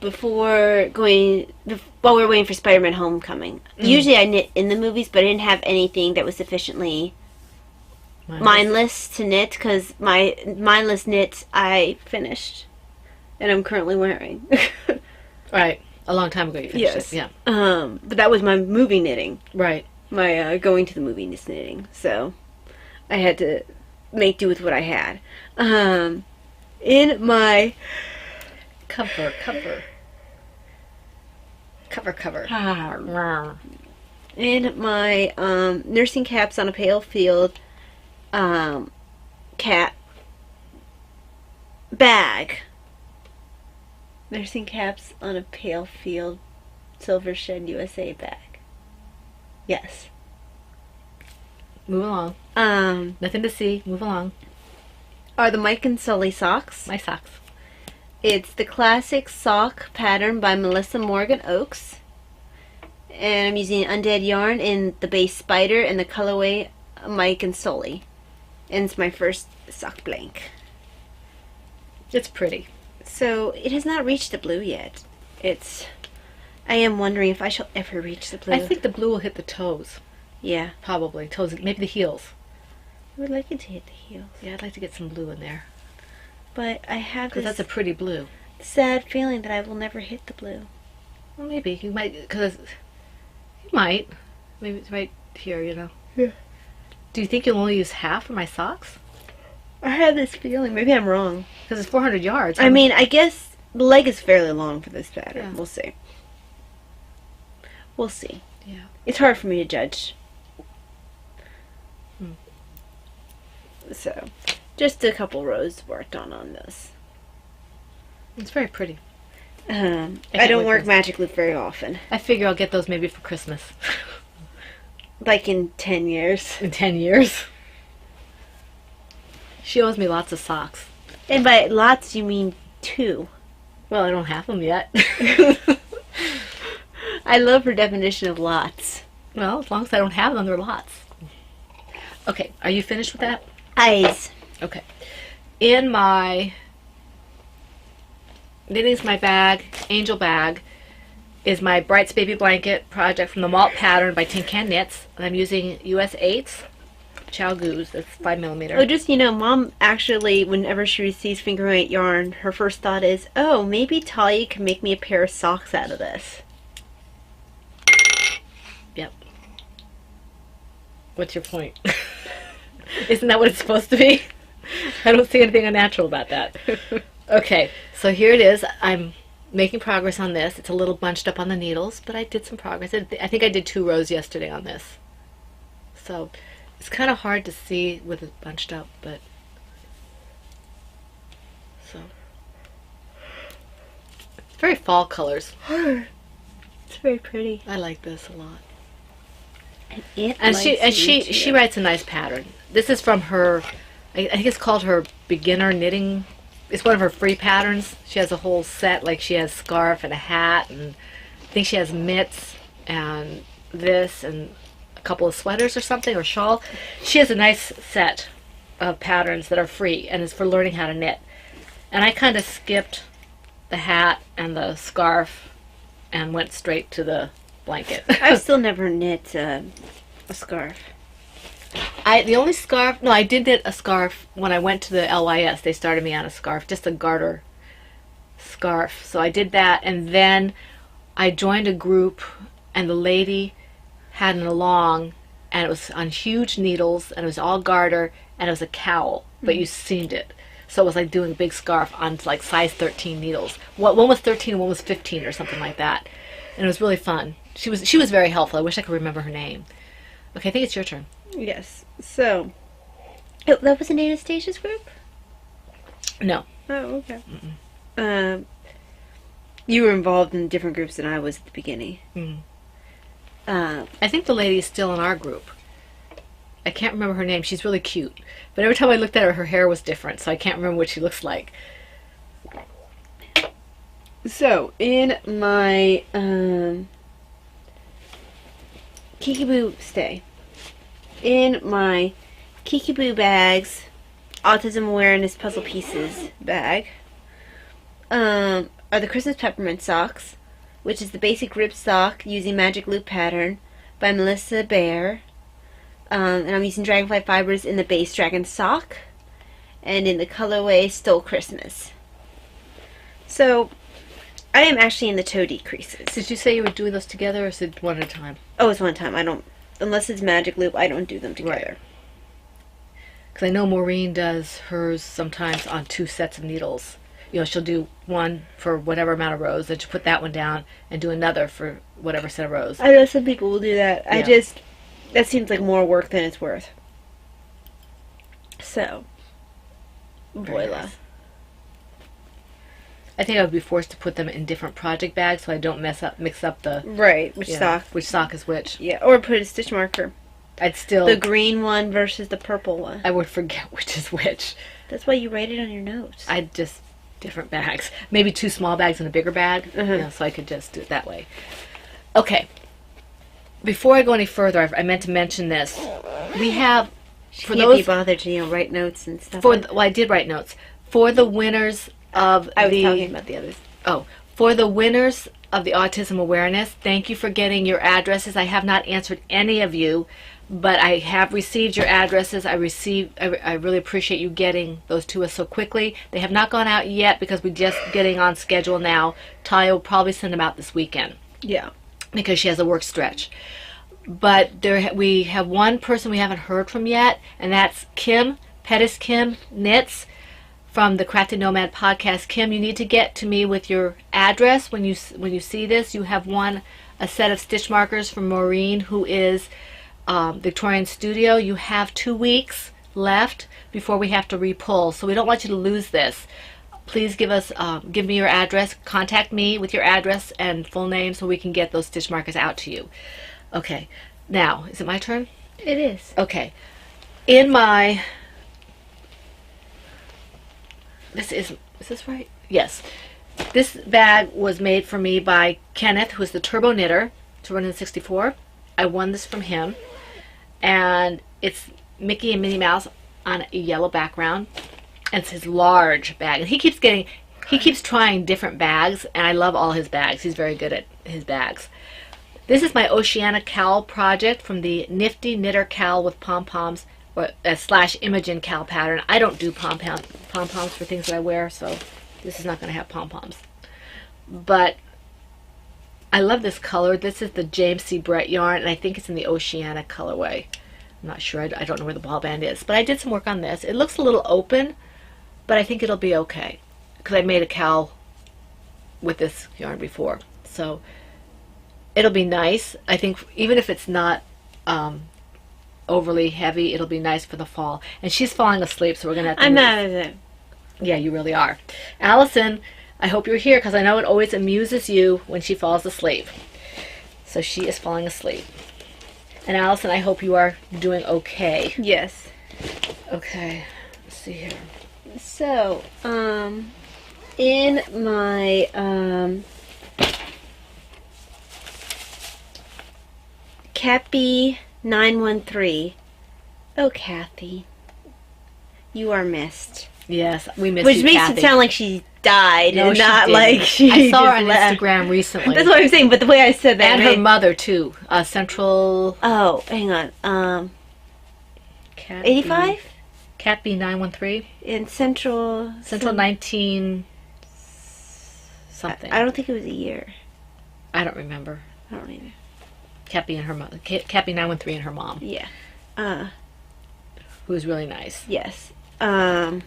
before going... While we were waiting for Spider-Man Homecoming. Usually I knit in the movies, but I didn't have anything that was sufficiently mindless to knit, because my mindless knit I finished. And I'm currently wearing. Right. A long time ago you finished Yes. it. Yeah. But that was my movie knitting. Right. My going to the movies knitting. So I had to make do with what I had. In my Cover. in my nursing caps on a pale field cat bag. Nursing caps on a pale field Silver Shed USA bag. Yes. Move along. Nothing to see. Move along. Are the Mike and Sully socks. My socks. It's the classic sock pattern by Melissa Morgan Oakes. And I'm using Undead yarn in the base Spider and the colorway Mike and Sully. And it's my first sock blank. It's pretty. So it has not reached the blue yet. I am wondering if I shall ever reach the blue. I think the blue will hit the toes. Yeah. Probably. Toes, maybe the heels. I would like it to hit the heels. Yeah, I'd like to get some blue in there. But I have Because this that's a pretty blue. sad feeling that I will never hit the blue. Well, maybe. You might, because you might. Maybe it's right here, you know. Yeah. Do you think you'll only use half of my socks? I have this feeling. Maybe I'm wrong. Because it's 400 yards. I mean, I guess the leg is fairly long for this pattern. Yeah. We'll see. We'll see. Yeah. It's hard for me to judge. So, just a couple rows worked on this. It's very pretty. I can't don't wait work for this. magic loop very often. I figure I'll get those maybe for Christmas. Like in 10 years. In 10 years. She owes me lots of socks. And by lots, you mean 2. Well, I don't have them yet. I love her definition of lots. Well, as long as I don't have them, they're lots. Okay, are you finished with that? Eyes. Okay. In my Knitting's My Bag, Angel Bag, is my Brights Baby Blanket project from the Malt Pattern by Tin Can Knits. And I'm using US 8s, Chow Goose, that's 5mm. Oh, just, you know, Mom actually, whenever she receives finger weight yarn, her first thought is, oh, maybe Talia can make me a pair of socks out of this. Yep. What's your point? Isn't that what it's supposed to be? I don't see anything unnatural about that. Okay, so here it is. I'm making progress on this. It's a little bunched up on the needles, but I did some progress. I think I did 2 rows yesterday on this. So it's kind of hard to see with it bunched up, but so it's very fall colors. It's very pretty. I like this a lot. It And likes she you, she too. writes a nice pattern. This is from her, I think it's called her beginner knitting. It's one of her free patterns. She has a whole set, like she has scarf and a hat, and I think she has mitts and this and a couple of sweaters or something, or shawl. She has a nice set of patterns that are free, and it's for learning how to knit. And I kind of skipped the hat and the scarf and went straight to the blanket. I've still never knit A scarf. The only scarf, no, I did get a scarf when I went to the LYS. They started me on a scarf, just a garter scarf. So I did that, and then I joined a group, and the lady had an along, and it was on huge needles, and it was all garter, and it was a cowl, but you seamed it. So it was like doing a big scarf on like size 13 needles. One was 13 and one was 15 or something like that. And it was really fun. She was very helpful. I wish I could remember her name. Okay, I think it's your turn. Yes. So, oh, that was in Anastasia's group? No. Oh, okay. You were involved in different groups than I was at the beginning. Mm. I think the lady is still in our group. I can't remember her name. She's really cute. But every time I looked at her, her hair was different, so I can't remember what she looks like. So, in my Kikaboo stay, in my Kikaboo bags, Autism Awareness Puzzle Pieces bag, are the Christmas Peppermint Socks, which is the basic rib sock using Magic Loop pattern by Melissa Bear. And I'm using Dragonfly fibers in the base Dragon sock and in the colorway Stole Christmas. So, I am actually in the toe decreases. Did you say you were doing those together, or is it one at a time? Oh, it's one time. I don't, unless it's Magic Loop, I don't do them together. Because I know Maureen does hers sometimes on 2 sets of needles. You know, she'll do one for whatever amount of rows, then she'll put that one down and do another for whatever set of rows. I know some people will do that. Yeah. That seems like more work than it's worth. So, Very voila. nice. I think I would be forced to put them in different project bags so I don't mix up the... Right, which sock. Which sock is which. Yeah, or put a stitch marker. I'd still... The green one versus the purple one. I would forget which is which. That's why you write it on your notes. I'd just... different bags. Maybe 2 small bags and a bigger bag. Uh-huh. You know, so I could just do it that way. Okay. Before I go any further, I meant to mention this. We have... She can't be bothered to, write notes and stuff. Well, I did write notes. For the winners of I was talking about the others. Oh, for the winners of the Autism Awareness, thank you for getting your addresses. I have not answered any of you, but I have received your addresses. I really appreciate you getting those to us so quickly. They have not gone out yet because we're just getting on schedule now. Talia will probably send them out this weekend. Yeah. Because she has a work stretch. But we have one person we haven't heard from yet, and that's Kim, Pettis Kim Knits, from the Crafty Nomad podcast. Kim, you need to get to me with your address when you see this. You have won a set of stitch markers from Maureen, who is Victorian Studio. You have 2 weeks left before we have to repull, so we don't want you to lose this. Please give me your address. Contact me with your address and full name so we can get those stitch markers out to you. Okay. Now, is it my turn? It is. Okay. In my... Is this right? Yes. This bag was made for me by Kenneth, who's the Turbo Knitter, Turbo Knitter 64. I won this from him. And it's Mickey and Minnie Mouse on a yellow background. And it's his large bag. And he keeps trying different bags, and I love all his bags. He's very good at his bags. This is my Oceana Cowl project from the Nifty Knitter Cowl with pom-poms, or / Imogen Cowl pattern. I don't do pom-poms for things that I wear, so this is not going to have pom-poms. But I love this color. This is the James C. Brett yarn, and I think it's in the Oceana colorway. I'm not sure. I don't know where the ball band is. But I did some work on this. It looks a little open, but I think it'll be okay, because I made a cowl with this yarn before. So it'll be nice. I think even if it's not overly heavy, it'll be nice for the fall. And she's falling asleep, so we're gonna have to I'm move. not at it. Yeah, you really are. Allison, I hope you're here because I know it always amuses you when she falls asleep. So she is falling asleep. And Allison, I hope you are doing okay. Yes. Okay. Let's see here. So, in my Cappy 913. Oh, Kathy, you are missed. Yes, we miss Which you, makes Kathy. it sound like she died, No, and she not didn't. like she I saw her just on left. Instagram recently. That's what I'm saying, but the way I said that, And her right? mother too. Central Oh, hang on. Cat 85 Cat B 913. in Central. 19 something. I don't think it was a year. I don't remember. I don't either. Cat B and her mother. Cat B 913 and her mom, Yeah. who was really nice. Yes. But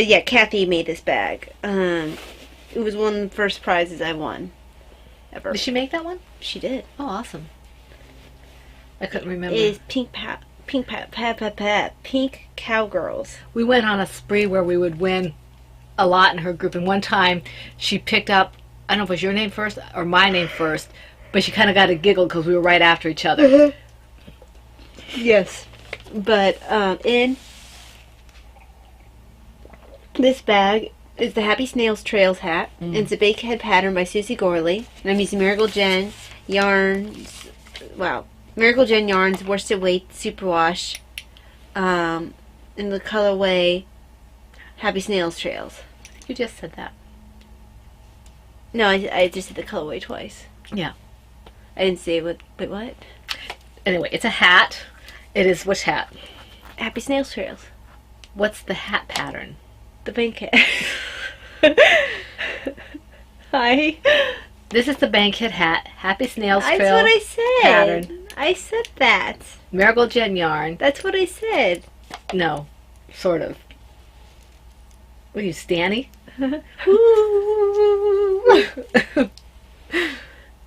yeah, Kathy made this bag. It was one of the first prizes I won ever. Did she make that one? She did. Oh, awesome. I couldn't remember. It is Pink Cowgirls. We went on a spree where we would win a lot in her group, and one time she picked up, I don't know if it was your name first or my name first, but she kind of got a giggle because we were right after each other. Yes. But in this bag is the Happy Snails Trails hat. And it's a Bakehead pattern by Susie Gorley. And I'm using Miracle Jen yarns. Wow. Miracle Jen yarns, worsted weight, superwash. In the colorway Happy Snails Trails. You just said that. No, I just said the colorway twice. Yeah. I didn't say what. Wait, what? Anyway, it's a hat. It is which hat? Happy Snails Trails. What's the hat pattern? The Bankhead. Hi. This is the Bankhead hat. Happy Snails That's Trail what I said. pattern. I said that. Marigold Jen yarn. That's what I said. No, sort of. What are you, Stanny?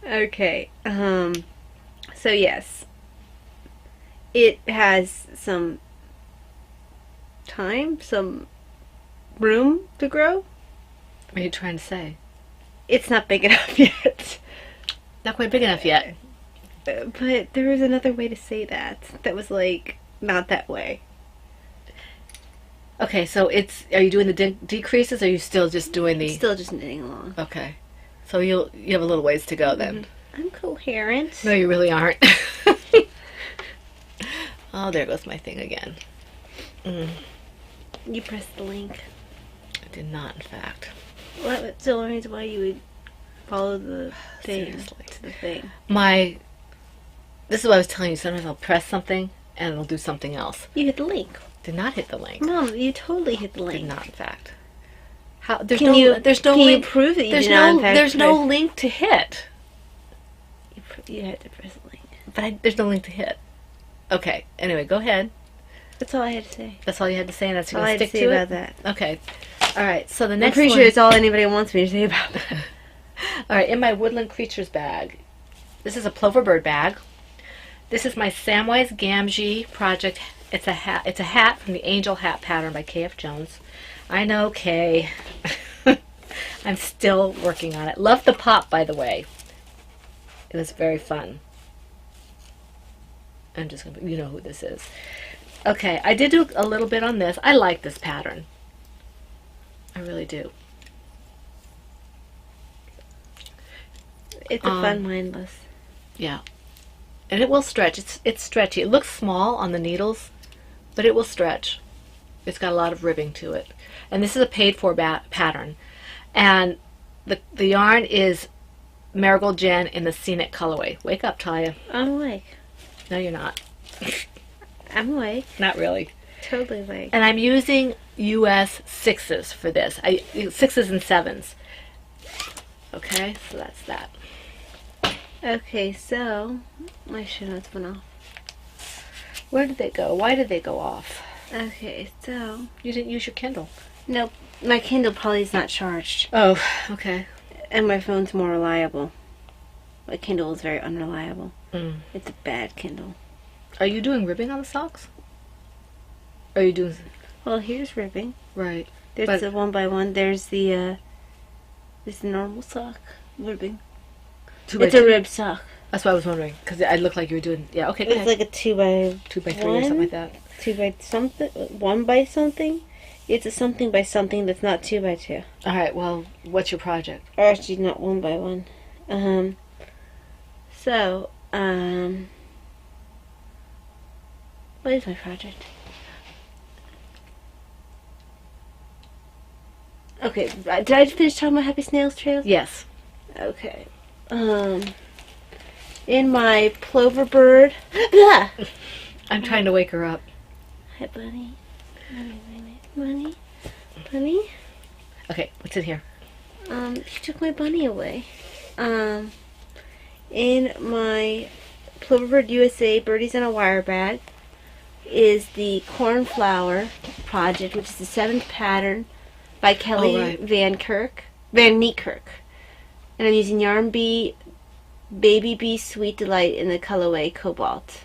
Okay. So yes, it has some time, some room to grow. What are you trying to say? It's not big enough yet. Not quite big enough yet. But there was another way to say that. That was like not that way. Okay, so are you doing the decreases, or are you still just doing the... Still just knitting along. Okay. So you have a little ways to go then. I'm coherent. No, you really aren't. Oh, there goes my thing again. You pressed the link. I did not, in fact. What? So the reason why you would follow the thing Seriously. to the thing. This is what I was telling you. Sometimes I'll press something and it'll do something else. You hit the link. Did not hit the link. Mom, you totally hit the link. Did not, in fact. How? There's Can no. you There's no can link. you prove that you There's did not no. in fact There's no press- link to hit. You had to press the link. But there's no link to hit. Okay. Anyway, go ahead. That's all I had to say. That's all you had to say, and that's All you're I gonna had to stick say to about it. that. Okay. All right. So the I'm next pretty one. sure it's all anybody wants me to say about that. All right. In my Woodland Creatures bag, this is a Plover Bird bag. This is my Samwise Gamgee project. It's a hat. It's a hat from the Angel Hat pattern by K.F. Jones. I know, Kay. I'm still working on it. Love the pop, by the way. It was very fun. I'm just gonna. You know who this is. Okay, I did do a little bit on this. I like this pattern. I really do. It's a fun mindless. Yeah. And it will stretch. It's stretchy. It looks small on the needles, but it will stretch. It's got a lot of ribbing to it. And this is a paid for pattern. And the yarn is Marigold Jen in the Scenic colorway. Wake up, Taya. I'm awake. No, you're not. I'm awake. Not really. Totally awake. And I'm using US 6s for this. 6s and 7s. Okay, so that's that. Okay, so my shoe notes went off. Where did they go? Why did they go off? Okay, so You didn't use your Kindle. nope. My Kindle probably is not charged, Oh, okay. and my phone's more reliable. My Kindle is very unreliable. Mm. It's a bad Kindle. Are you doing ribbing on the socks? Are you doing... Well, here's ribbing. Right. There's But- the 1x1. There's the normal sock ribbing. It's a rib sock. That's what I was wondering, because I looked like you were doing... Yeah, okay, It's like a 2x 2x3 or something like that. 2x something, 1 by something. It's a something by something that's not 2x2. All right, well, what's your project? Or actually, not 1 by 1. So, what is my project? Okay, did I finish talking about Happy Snails Trails? Yes. Okay. In my plover bird. Blah! I'm trying to wake her up. Hi, bunny. Bunny. Bunny. Okay, what's in here? She took my bunny away. In my Plover Bird USA Birdies in a Wire bag is the Cornflower Project, which is the 7th pattern by Kelly Van Niekerk. And I'm using Yarn Bee Baby Bee Sweet Delight in the colorway Cobalt.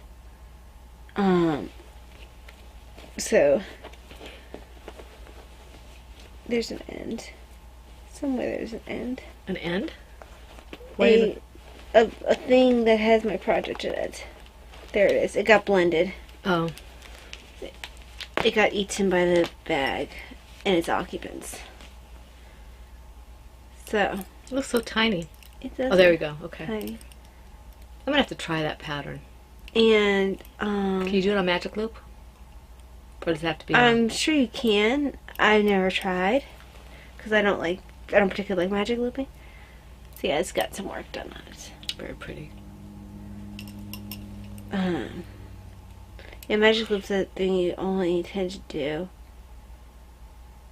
So there's an end. Somewhere there's an end. An end? A thing that has my project in it. There it is. It got blended. Oh. It got eaten by the bag and its occupants. So. It looks so tiny. It does. Oh, there we go. Okay. Tiny. I'm going to have to try that pattern. And, Can you do it on Magic Loop? Or does it have to be I'm sure you can. I've never tried. Because I don't particularly like magic looping. So yeah, it's got some work done on it. Very pretty. Yeah, magic loop's a thing you only tend to do.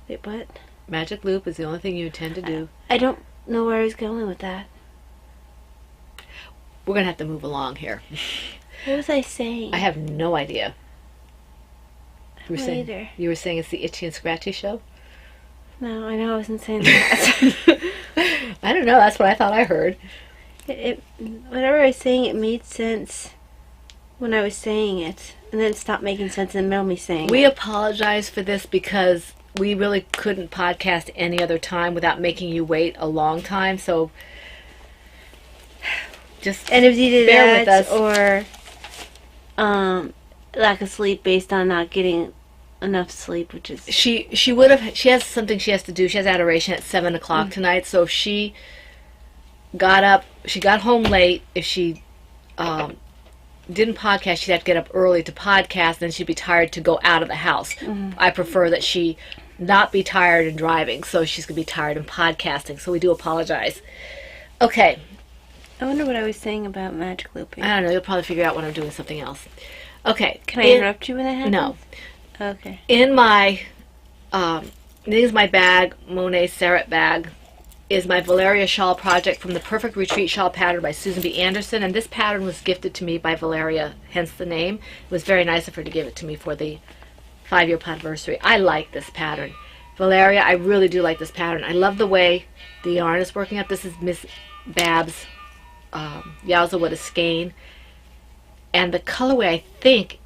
Wait, what? Magic Loop is the only thing you intend to do. I don't know where I was going with that. We're going to have to move along here. What was I saying? I have no idea. You were saying, either. you were saying it's the Itchy and Scratchy show? No, I know I wasn't saying that. I don't know. That's what I thought I heard. Whatever I was saying, it made sense when I was saying it, and then it stopped making sense in the middle of me saying We it. apologize for this because we really couldn't podcast any other time without making you wait a long time. So just And it was either bear that with us. or lack of sleep based on not getting enough sleep, which is She has something she has to do. She has adoration at 7 o'clock tonight. So if she got home late. If she didn't podcast, she'd have to get up early to podcast, then she'd be tired to go out of the house. I prefer that she not be tired and driving, so she's going to be tired and podcasting, so we do apologize. Okay. I wonder what I was saying about magic looping. I don't know, you'll probably figure out when I'm doing something else. Okay. Can I interrupt you when that happens? No. Okay. In my, this is my bag, Monet Serret bag, is my Valeria shawl project from the Perfect Retreat shawl pattern by Susan B. Anderson, and this pattern was gifted to me by Valeria, hence the name. It was very nice of her to give it to me for the 5-year anniversary. I like this pattern. Valeria, I really do like this pattern. I love the way the yarn is working out. This is Miss Babs Yowza Skein, and the colorway, I think,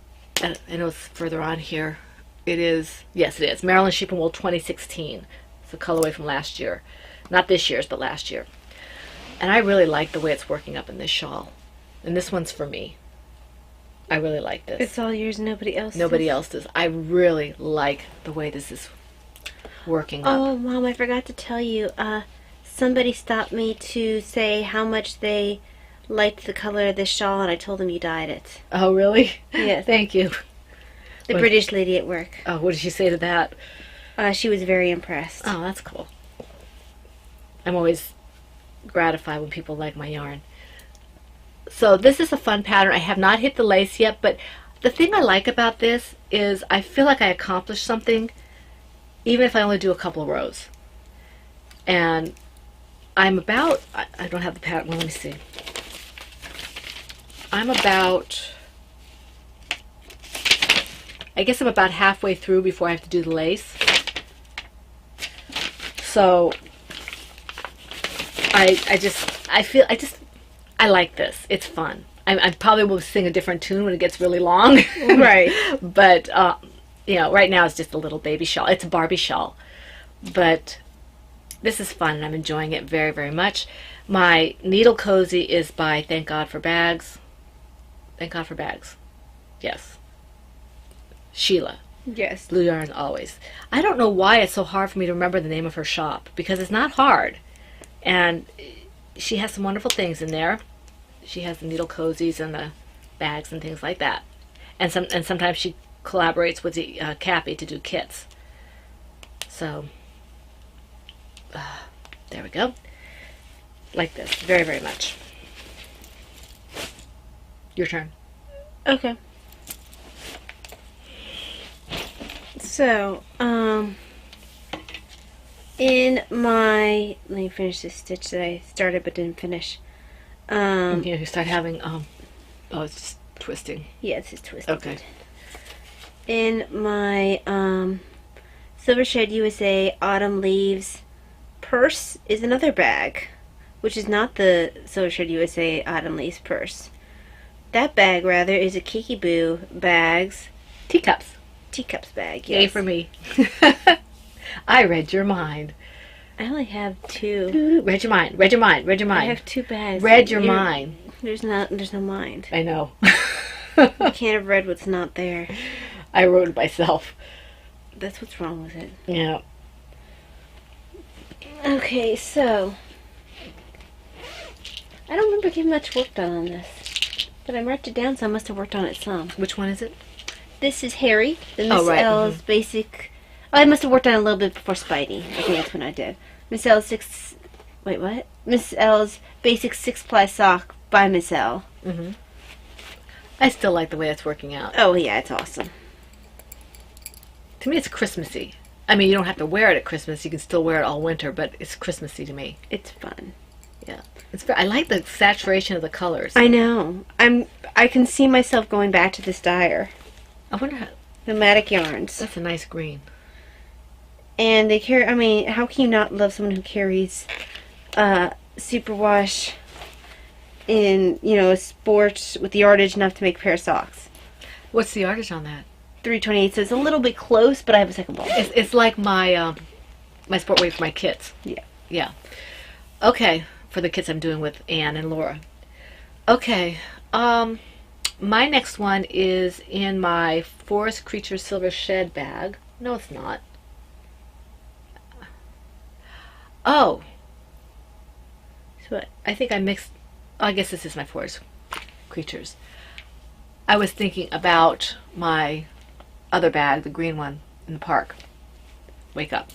I know it's further on here. It is, yes it is, Maryland Sheep and Wool 2016. It's a colorway from last year. Not this year's, but last year. And I really like the way it's working up in this shawl. And this one's for me. I really like this. It's all yours, nobody else. Nobody else does. I really like the way this is working up. Oh, Mom, I forgot to tell you. Somebody stopped me to say how much they liked the color of this shawl, and I told them you dyed it. Oh, really? Yes. Thank you. The British lady at work. Oh, what did she say to that? She was very impressed. Oh, that's cool. I'm always gratified when people like my yarn. So this is a fun pattern. I have not hit the lace yet, but the thing I like about this is I feel like I accomplished something even if I only do a couple of rows. And I'm about, I don't have the pattern, well, let me see. I'm about, I guess I'm about halfway through before I have to do the lace. So I like this. It's fun. I probably will sing a different tune when it gets really long. Right. But, you know, right now it's just a little baby shawl. It's a Barbie shawl. But this is fun, and I'm enjoying it very, very much. My needle cozy is by Thank God for Bags. Thank God for Bags. Yes. Sheila. Yes. Blue Yarn Always. I don't know why it's so hard for me to remember the name of her shop, because it's not hard. And she has some wonderful things in there. She has the needle cozies and the bags and things like that. And sometimes she collaborates with the Cappy to do kits. So There we go. Like this. Very, very much. Your turn. Okay. So, in my, let me finish this stitch that I started but didn't finish. You start having, oh, it's just twisting. Yeah, it's just twisted. Okay. In my, Silver Shed USA Autumn Leaves purse is another bag, which is not the Silver Shed USA Autumn Leaves purse. That bag, rather, is a Kiki Boo bags. Teacups. Teacups bag, yes. Yay for me. I read your mind. I only have two. Read your mind. Read your mind. Read your mind. I have two bags. Read your mind. There's no mind. I know. You can't have read what's not there. I wrote it myself. That's what's wrong with it. Yeah. Okay, so I don't remember getting much work done on this, but I marked it down, so I must have worked on it some. Which one is it? This is Harry, the Miss Oh, right. L's basic. Oh, I must have worked on it a little bit before Spidey. I think that's when I did. Miss L's six. Wait, what? Miss L's basic 6-ply sock by Miss L. Mm-hmm. I still like the way that's working out. Oh yeah, it's awesome. To me, it's Christmassy. I mean, you don't have to wear it at Christmas. You can still wear it all winter, but it's Christmassy to me. It's fun. Yeah. I like the saturation of the colors. I know. I can see myself going back to this dyer. I wonder how... Nomadic Yarns. That's a nice green. And they carry, I mean, how can you not love someone who carries superwash in, a sport with the yardage enough to make a pair of socks? What's the yardage on that? 328, so it's a little bit close, but I have a second ball. It's like my my sport weight for my kits. Yeah. Yeah. Okay, for the kits I'm doing with Anne and Laura. Okay, my next one is in my Forest Creatures Silver Shed bag. No, it's not. Oh. So what? I think I mixed... I guess this is my Forest Creatures. I was thinking about my other bag, the green one, in the park. Wake up.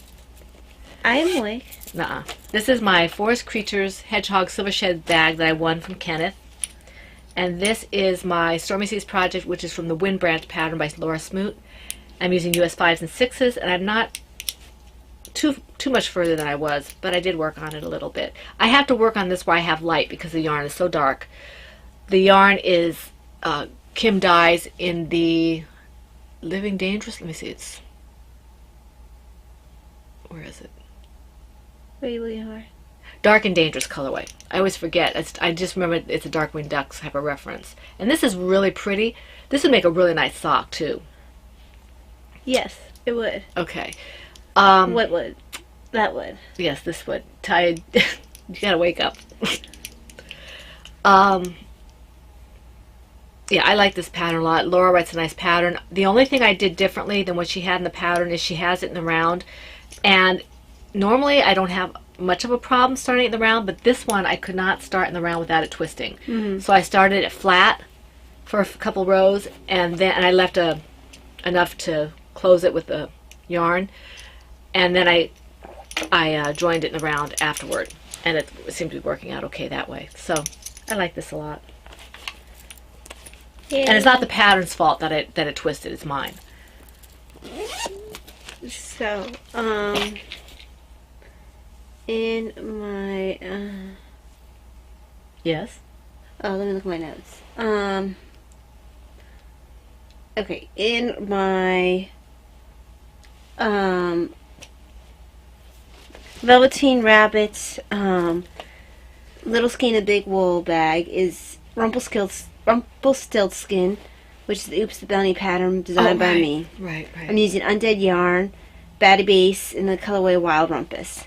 I am awake. Nuh-uh. This is my Forest Creatures Hedgehog Silver Shed bag that I won from Kenneth. And this is my Stormy Seas project, which is from the Wind Branch pattern by Laura Smoot. I'm using US 5s and 6s, and I'm not too much further than I was, but I did work on it a little bit. I have to work on this where I have light because the yarn is so dark. The yarn is Kim dyes in the Living Dangerous. Let me see. It's... Where is it? Where are you looking for? Dark and Dangerous colorway. I always forget. I just remember it's a Darkwing Duck type of reference. And this is really pretty. This would make a really nice sock, too. Yes, it would. Okay. What would? That would. Yes, this would. Tied. You gotta wake up. Yeah, I like this pattern a lot. Laura writes a nice pattern. The only thing I did differently than what she had in the pattern is she has it in the round. And normally I don't have much of a problem starting it in the round, but this one I could not start in the round without it twisting. Mm-hmm. So I started it flat for a couple rows, and I left enough to close it with the yarn, and then I joined it in the round afterward, and it seemed to be working out okay that way. So I like this a lot. Yeah. And it's not the pattern's fault that it twisted. It's mine. So, in my, Yes. oh, let me look at my notes. Okay, in my, Velveteen Rabbit, Little Skein of Big Wool bag is Rumpelstiltskin, which is the Oops the Bunny pattern designed by me. Right. I'm using Undead Yarn, Batty Base, in the colorway Wild Rumpus.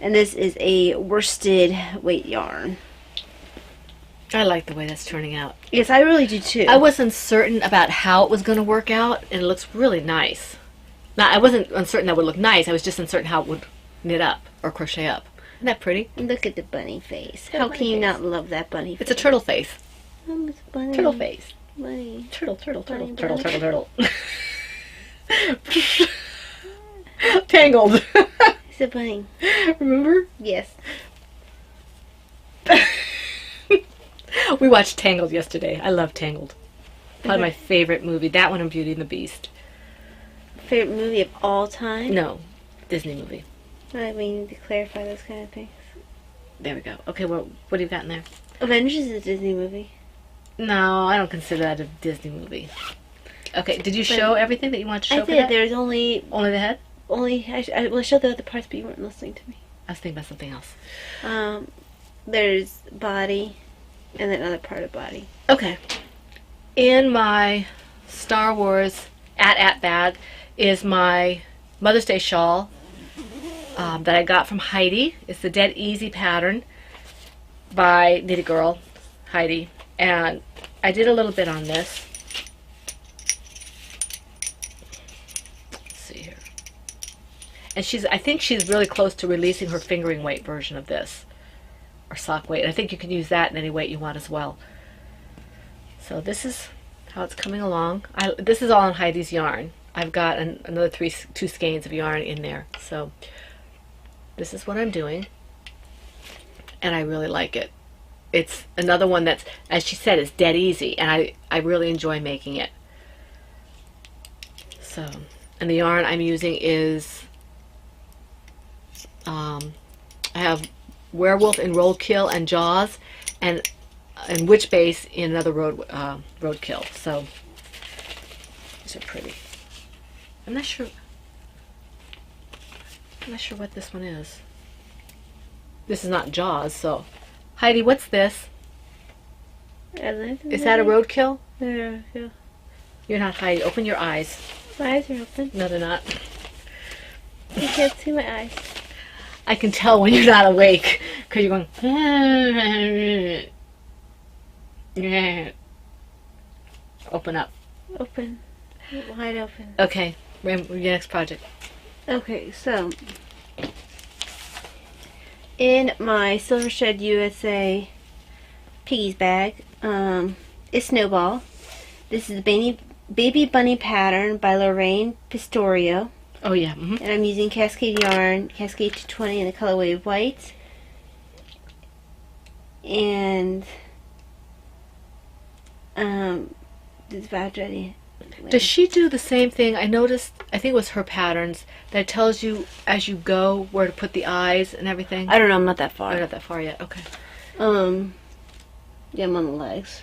And this is a worsted weight yarn. I like the way that's turning out. Yes, I really do too. I wasn't certain about how it was going to work out, and it looks really nice. Now, I wasn't uncertain that it would look nice. I was just uncertain how it would knit up or crochet up. Isn't that pretty? Look at the bunny face. Yeah, How bunny can you face. not love that bunny face? It's a turtle face. Oh, it's a bunny. Turtle face. Bunny. Turtle. Bunny, bunny. Tangled. He's a bunny. Remember? Yes. We watched Tangled yesterday. I love Tangled. Probably my favorite movie. That one and Beauty and the Beast. Favorite movie of all time? No, Disney movie. We need to clarify those kind of things. There we go. Okay, well, what do you got in there? Avengers is a Disney movie. No, I don't consider that a Disney movie. Okay, did you show everything that you wanted to show? I did. There's only the head? I showed the other parts, but you weren't listening to me. I was thinking about something else. There's body, and then another part of body. Okay. In my Star Wars at bag is my Mother's Day shawl that I got from Heidi. It's the Dead Easy pattern by Knitty Girl, Heidi. And I did a little bit on this. Let's see here. And I think she's really close to releasing her fingering weight version of this. Or sock weight. And I think you can use that in any weight you want as well. So this is how it's coming along. This is all on Heidi's yarn. I've got another two skeins of yarn in there. So this is what I'm doing. And I really like it. It's another one that's, as she said, is dead easy. And I really enjoy making it. So, and the yarn I'm using is, I have Werewolf in Roadkill and Jaws, and Witch Base in another Roadkill. So these are pretty. I'm not sure what this one is. This is not Jaws, so Heidi, what's this? Is that a Roadkill? Yeah. You're not Heidi. Open your eyes. My eyes are open. No, they're not. You can't see my eyes. I can tell when you're not awake because you're going. Open up. Open. Wide open. Okay, your next project. Okay, so in my Silver Shed USA Piggies bag is Snowball. This is the Baby Bunny pattern by Lorraine Pistorio. Oh yeah. Mm-hmm. And I'm using Cascade yarn, Cascade 220 in the colorway of white. And this badge ready. Does she do the same thing? I noticed, I think it was her patterns, that tells you as you go where to put the eyes and everything. I don't know, I'm not that far. I'm not that far yet. Okay. Yeah, I'm on the legs.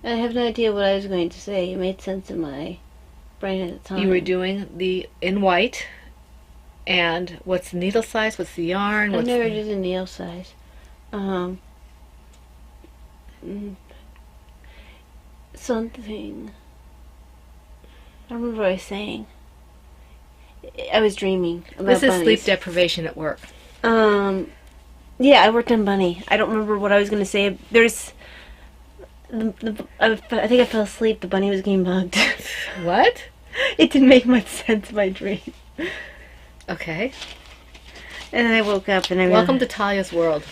I have no idea what I was going to say. It made sense in my brain at the time. You were doing the in white, and what's the needle size? What's the yarn? I never did a needle size. Something. I don't remember what I was saying. I was dreaming about This is bunnies. sleep deprivation at work. Yeah, I worked on Bunny. I don't remember what I was going to say. There's... I think I fell asleep. The bunny was getting mugged. What? It didn't make much sense in my dream. Okay. And then I woke up and I Welcome to Talia's world.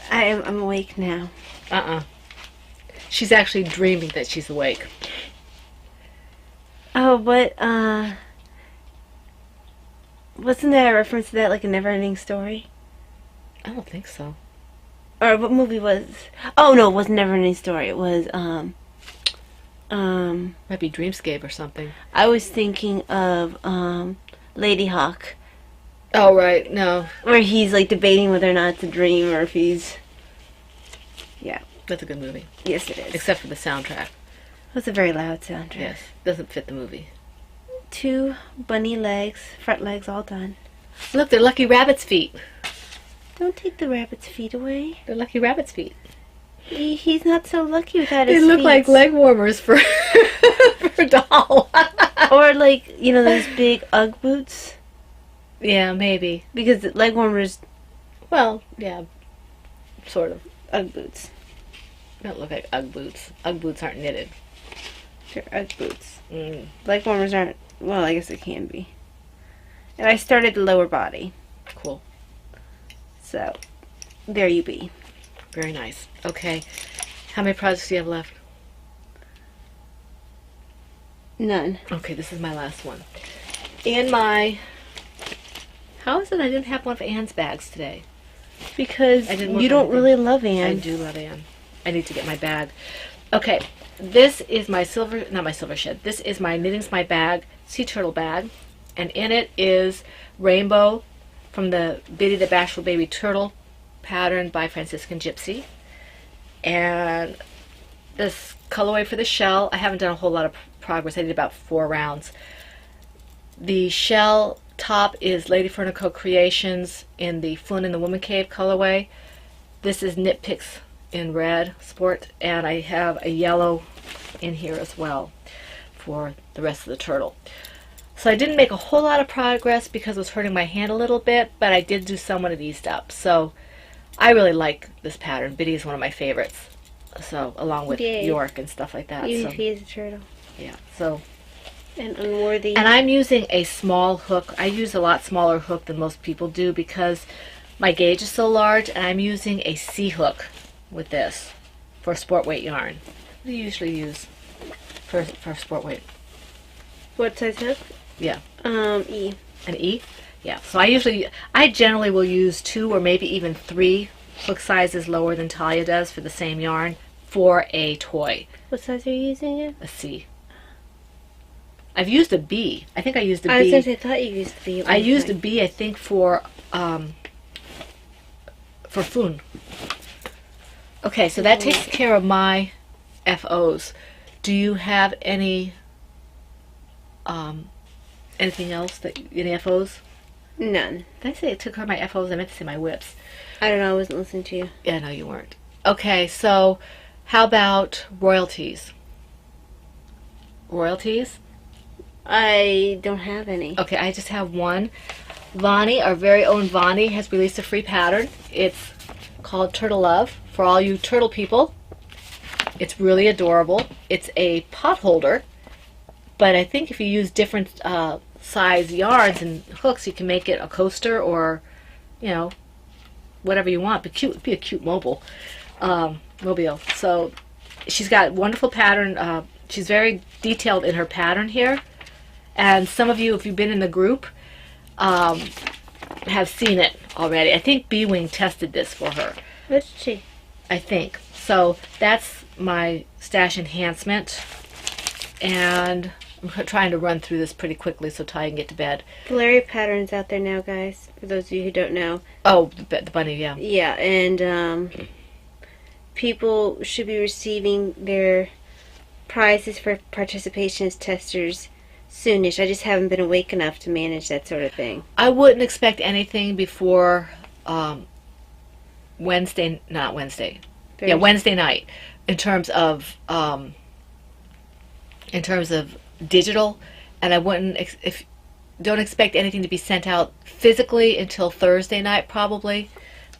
I'm awake now. She's actually dreaming that she's awake. Oh, but wasn't there a reference to that, like a Never-Ending Story? I don't think so. Or what movie was? Oh no, it wasn't Never-Ending Story. It was Might be Dreamscape or something. I was thinking of Lady Hawk. Oh right, no. Where he's like debating whether or not it's a dream or if he's... Yeah. That's a good movie. Yes, it is. Except for the soundtrack. It's a very loud soundtrack. Yes. Doesn't fit the movie. 2 bunny legs, front legs all done. Look, they're Lucky Rabbit's feet. Don't take the rabbit's feet away. They're Lucky Rabbit's feet. He's not so lucky without his They look feet. like leg warmers for for a doll. Or like, you know, those big Ugg boots. Yeah, maybe. Because the leg warmers... Well, yeah, sort of. Ugg boots. They don't look like Ugg boots. Ugg boots aren't knitted. They're Ugg boots. Mm. Leg warmers aren't... Well, I guess it can be. And I started the lower body. Cool. So, there you be. Very nice. Okay. How many projects do you have left? None. Okay, this is my last one. In my How is it I didn't have one of Anne's bags today? Because I didn't work you don't anything. really love I Anne. do love Anne. I need to get my bag. Okay, this is my not my silver shed. This is my Knitting's My Bag sea turtle bag, and in it is Rainbow from the Biddy the Bashful Baby Turtle pattern by Franciscan Gypsy. And this colorway for the shell, I haven't done a whole lot of progress. I did about 4 rounds. The shell top is Lady Fernico Creations in the Flynn and the Woman Cave colorway. This is Knit Picks in red sport, and I have a yellow in here as well for the rest of the turtle. So I didn't make a whole lot of progress because it was hurting my hand a little bit, but I did do some when it eased up. So I really like this pattern. Biddy is one of my favorites. So along with Yay. York and stuff like that. Even So if he is a turtle. yeah. So And unworthy. and I'm using a small hook. I use a lot smaller hook than most people do because my gauge is so large, and I'm using a C hook with this for sport weight yarn. What do you usually use for sport weight? What size hook? Yeah. E. An E? Yeah. So I generally will use 2 or maybe even 3 hook sizes lower than Talia does for the same yarn for a toy. What size are you using it? A C. I've used a B. I think I used a I was B. going to say, I thought you used the B. I used a B, I think, for Foon. Okay, so that takes care of my FOs. Do you have any anything else any FOs? None. Did I say it took care of my FOs? I meant to say my whips. I don't know, I wasn't listening to you. Yeah, no, you weren't. Okay, so how about royalties? Royalties? I don't have any. Okay, I just have one. Vonnie, our very own Vonnie, has released a free pattern. It's called Turtle Love for all you turtle people. It's really adorable. It's a pot holder, but I think if you use different size yarns and hooks, you can make it a coaster or, you know, whatever you want. But cute, it'd be a cute mobile. So she's got wonderful pattern. She's very detailed in her pattern here. And some of you, if you've been in the group, have seen it already. I think B-Wing tested this for her. What's she? I think. So that's my stash enhancement. And I'm trying to run through this pretty quickly so Ty can get to bed. Valeria Patterns out there now, guys, for those of you who don't know. Oh, the bunny, yeah. Yeah, and people should be receiving their prizes for participation as testers soonish. I just haven't been awake enough to manage that sort of thing. I wouldn't expect anything before Wednesday night, in terms of digital, and I wouldn't don't expect anything to be sent out physically until Thursday night probably,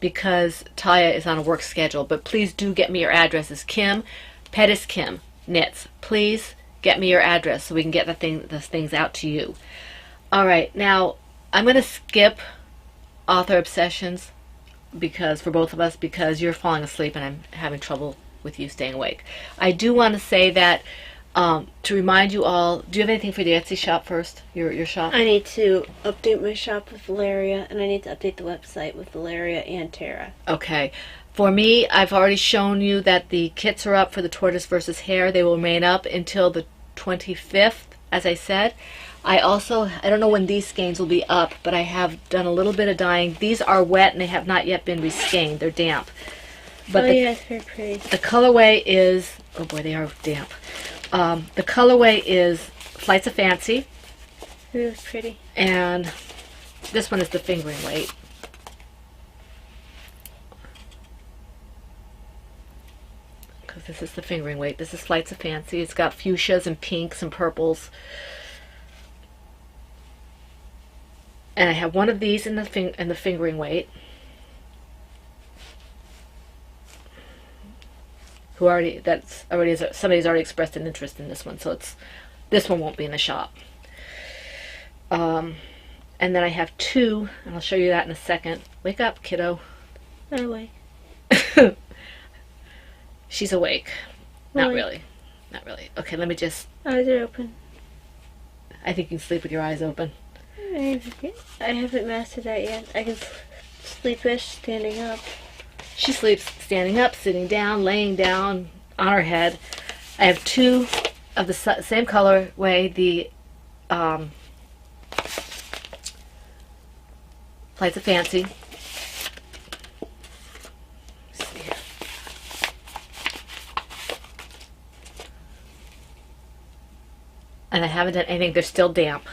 because Taya is on a work schedule. But please do get me your addresses. Kim, Pettis Kim Knits. Please get me your address so we can get those things out to you. All right, now I'm going to skip author obsessions for both of us, because you're falling asleep and I'm having trouble with you staying awake. I do want to say that to remind you all, do you have anything for the Etsy shop first? Your shop? I need to update my shop with Valeria, and I need to update the website with Valeria and Tara. Okay. For me, I've already shown you that the kits are up for the Tortoise versus Hare. They will remain up until the 25th, as I said. I don't know when these skeins will be up, but I have done a little bit of dyeing. These are wet and they have not yet been reskeined. They're damp. But yeah, it's very pretty. The colorway is, oh boy, they are damp. The colorway is Flights of Fancy. It looks pretty. And this one is the fingering weight. Because this is the fingering weight. This is Flights of Fancy. It's got fuchsias and pinks and purples. And I have one of these in the fingering weight. Somebody's already expressed an interest in this one, so this one won't be in the shop. And then I have 2, and I'll show you that in a second. Wake up, kiddo. I'm awake. She's awake. Not Awake. really. Not really. Okay, let me just... Eyes are open. I think you can sleep with your eyes open. I haven't mastered that yet. I can sleepish standing up. She sleeps standing up, sitting down, laying down, on her head. I have two of the same colorway, the Flights of Fancy. Let's see here. And I haven't done anything. They're still damp.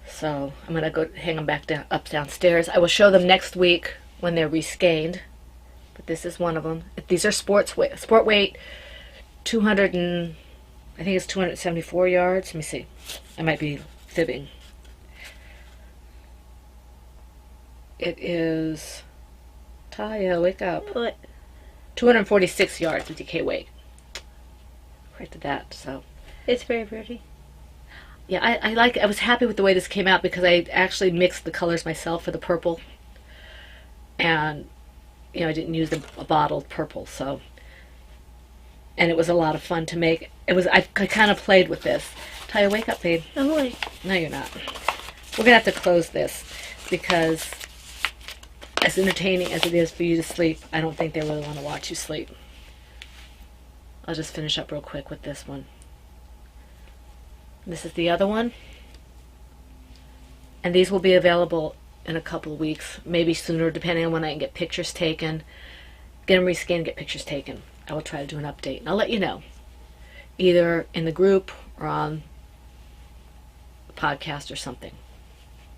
So I'm going to go hang them back downstairs. I will show them next week when they're reskeined. But this is one of them. These are sport weight, 200 and I think it's 274 yards. Let me see. I might be fibbing. It is, Taya, wake up. What? 246 yards with DK weight. Right to that. So It's very pretty. yeah, I was happy with the way this came out because I actually mixed the colors myself for the purple. And, you know, I didn't use a bottled purple, so. And it was a lot of fun to make. I kind of played with this. Taya, wake up, babe. I'm awake. No, you're not. We're going to have to close this because as entertaining as it is for you to sleep, I don't think they really want to watch you sleep. I'll just finish up real quick with this one. This is the other one. And these will be available in a couple of weeks, maybe sooner, depending on when I can get pictures taken. Get them rescanned, get pictures taken. I will try to do an update, and I'll let you know. Either in the group or on the podcast or something.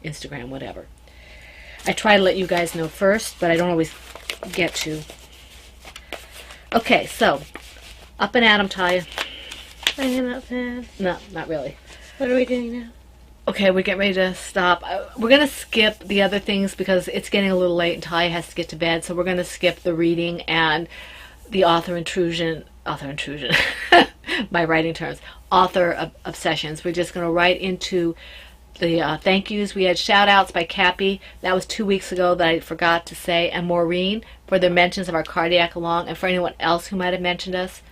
Instagram, whatever. I try to let you guys know first, but I don't always get to. Okay, so, up and at 'em, Taya. I am up there. No, not really. What are we doing now? Okay, we're getting ready to stop. We're going to skip the other things because it's getting a little late and Ty has to get to bed. So we're going to skip the reading and the author intrusion, my writing terms, author obsessions. We're just going to write into the thank yous. We had shout outs by Cappy. That was 2 weeks ago that I forgot to say. And Maureen for their mentions of our cardiac along and for anyone else who might have mentioned us.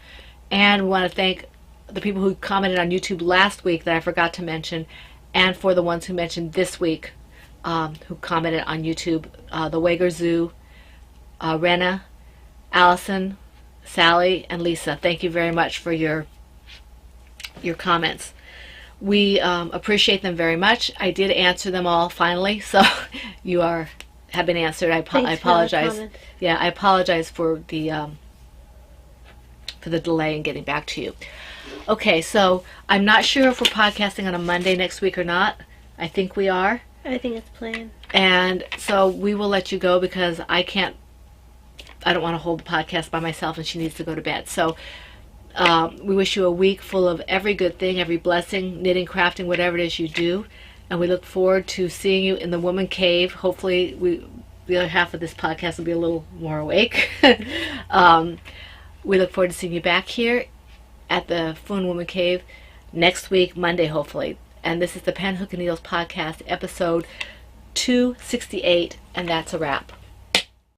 And we want to thank the people who commented on YouTube last week that I forgot to mention. And for the ones who mentioned this week, who commented on YouTube, the Wager Zoo, Rena, Allison, Sally, and Lisa. Thank you very much for your comments. We appreciate them very much. I did answer them all finally, so you have been answered. I apologize. Yeah, I apologize for the delay in getting back to you. Okay, so I'm not sure if we're podcasting on a Monday next week or not. I think we are. I think it's planned. And so we will let you go because I don't want to hold the podcast by myself and she needs to go to bed. So we wish you a week full of every good thing, every blessing, knitting, crafting, whatever it is you do. And we look forward to seeing you in the Woman Cave. Hopefully the other half of this podcast will be a little more awake. We look forward to seeing you back here at the Foon Woman Cave next week, Monday, hopefully. And this is the Pen, Hook, and Needles podcast, episode 268, and that's a wrap.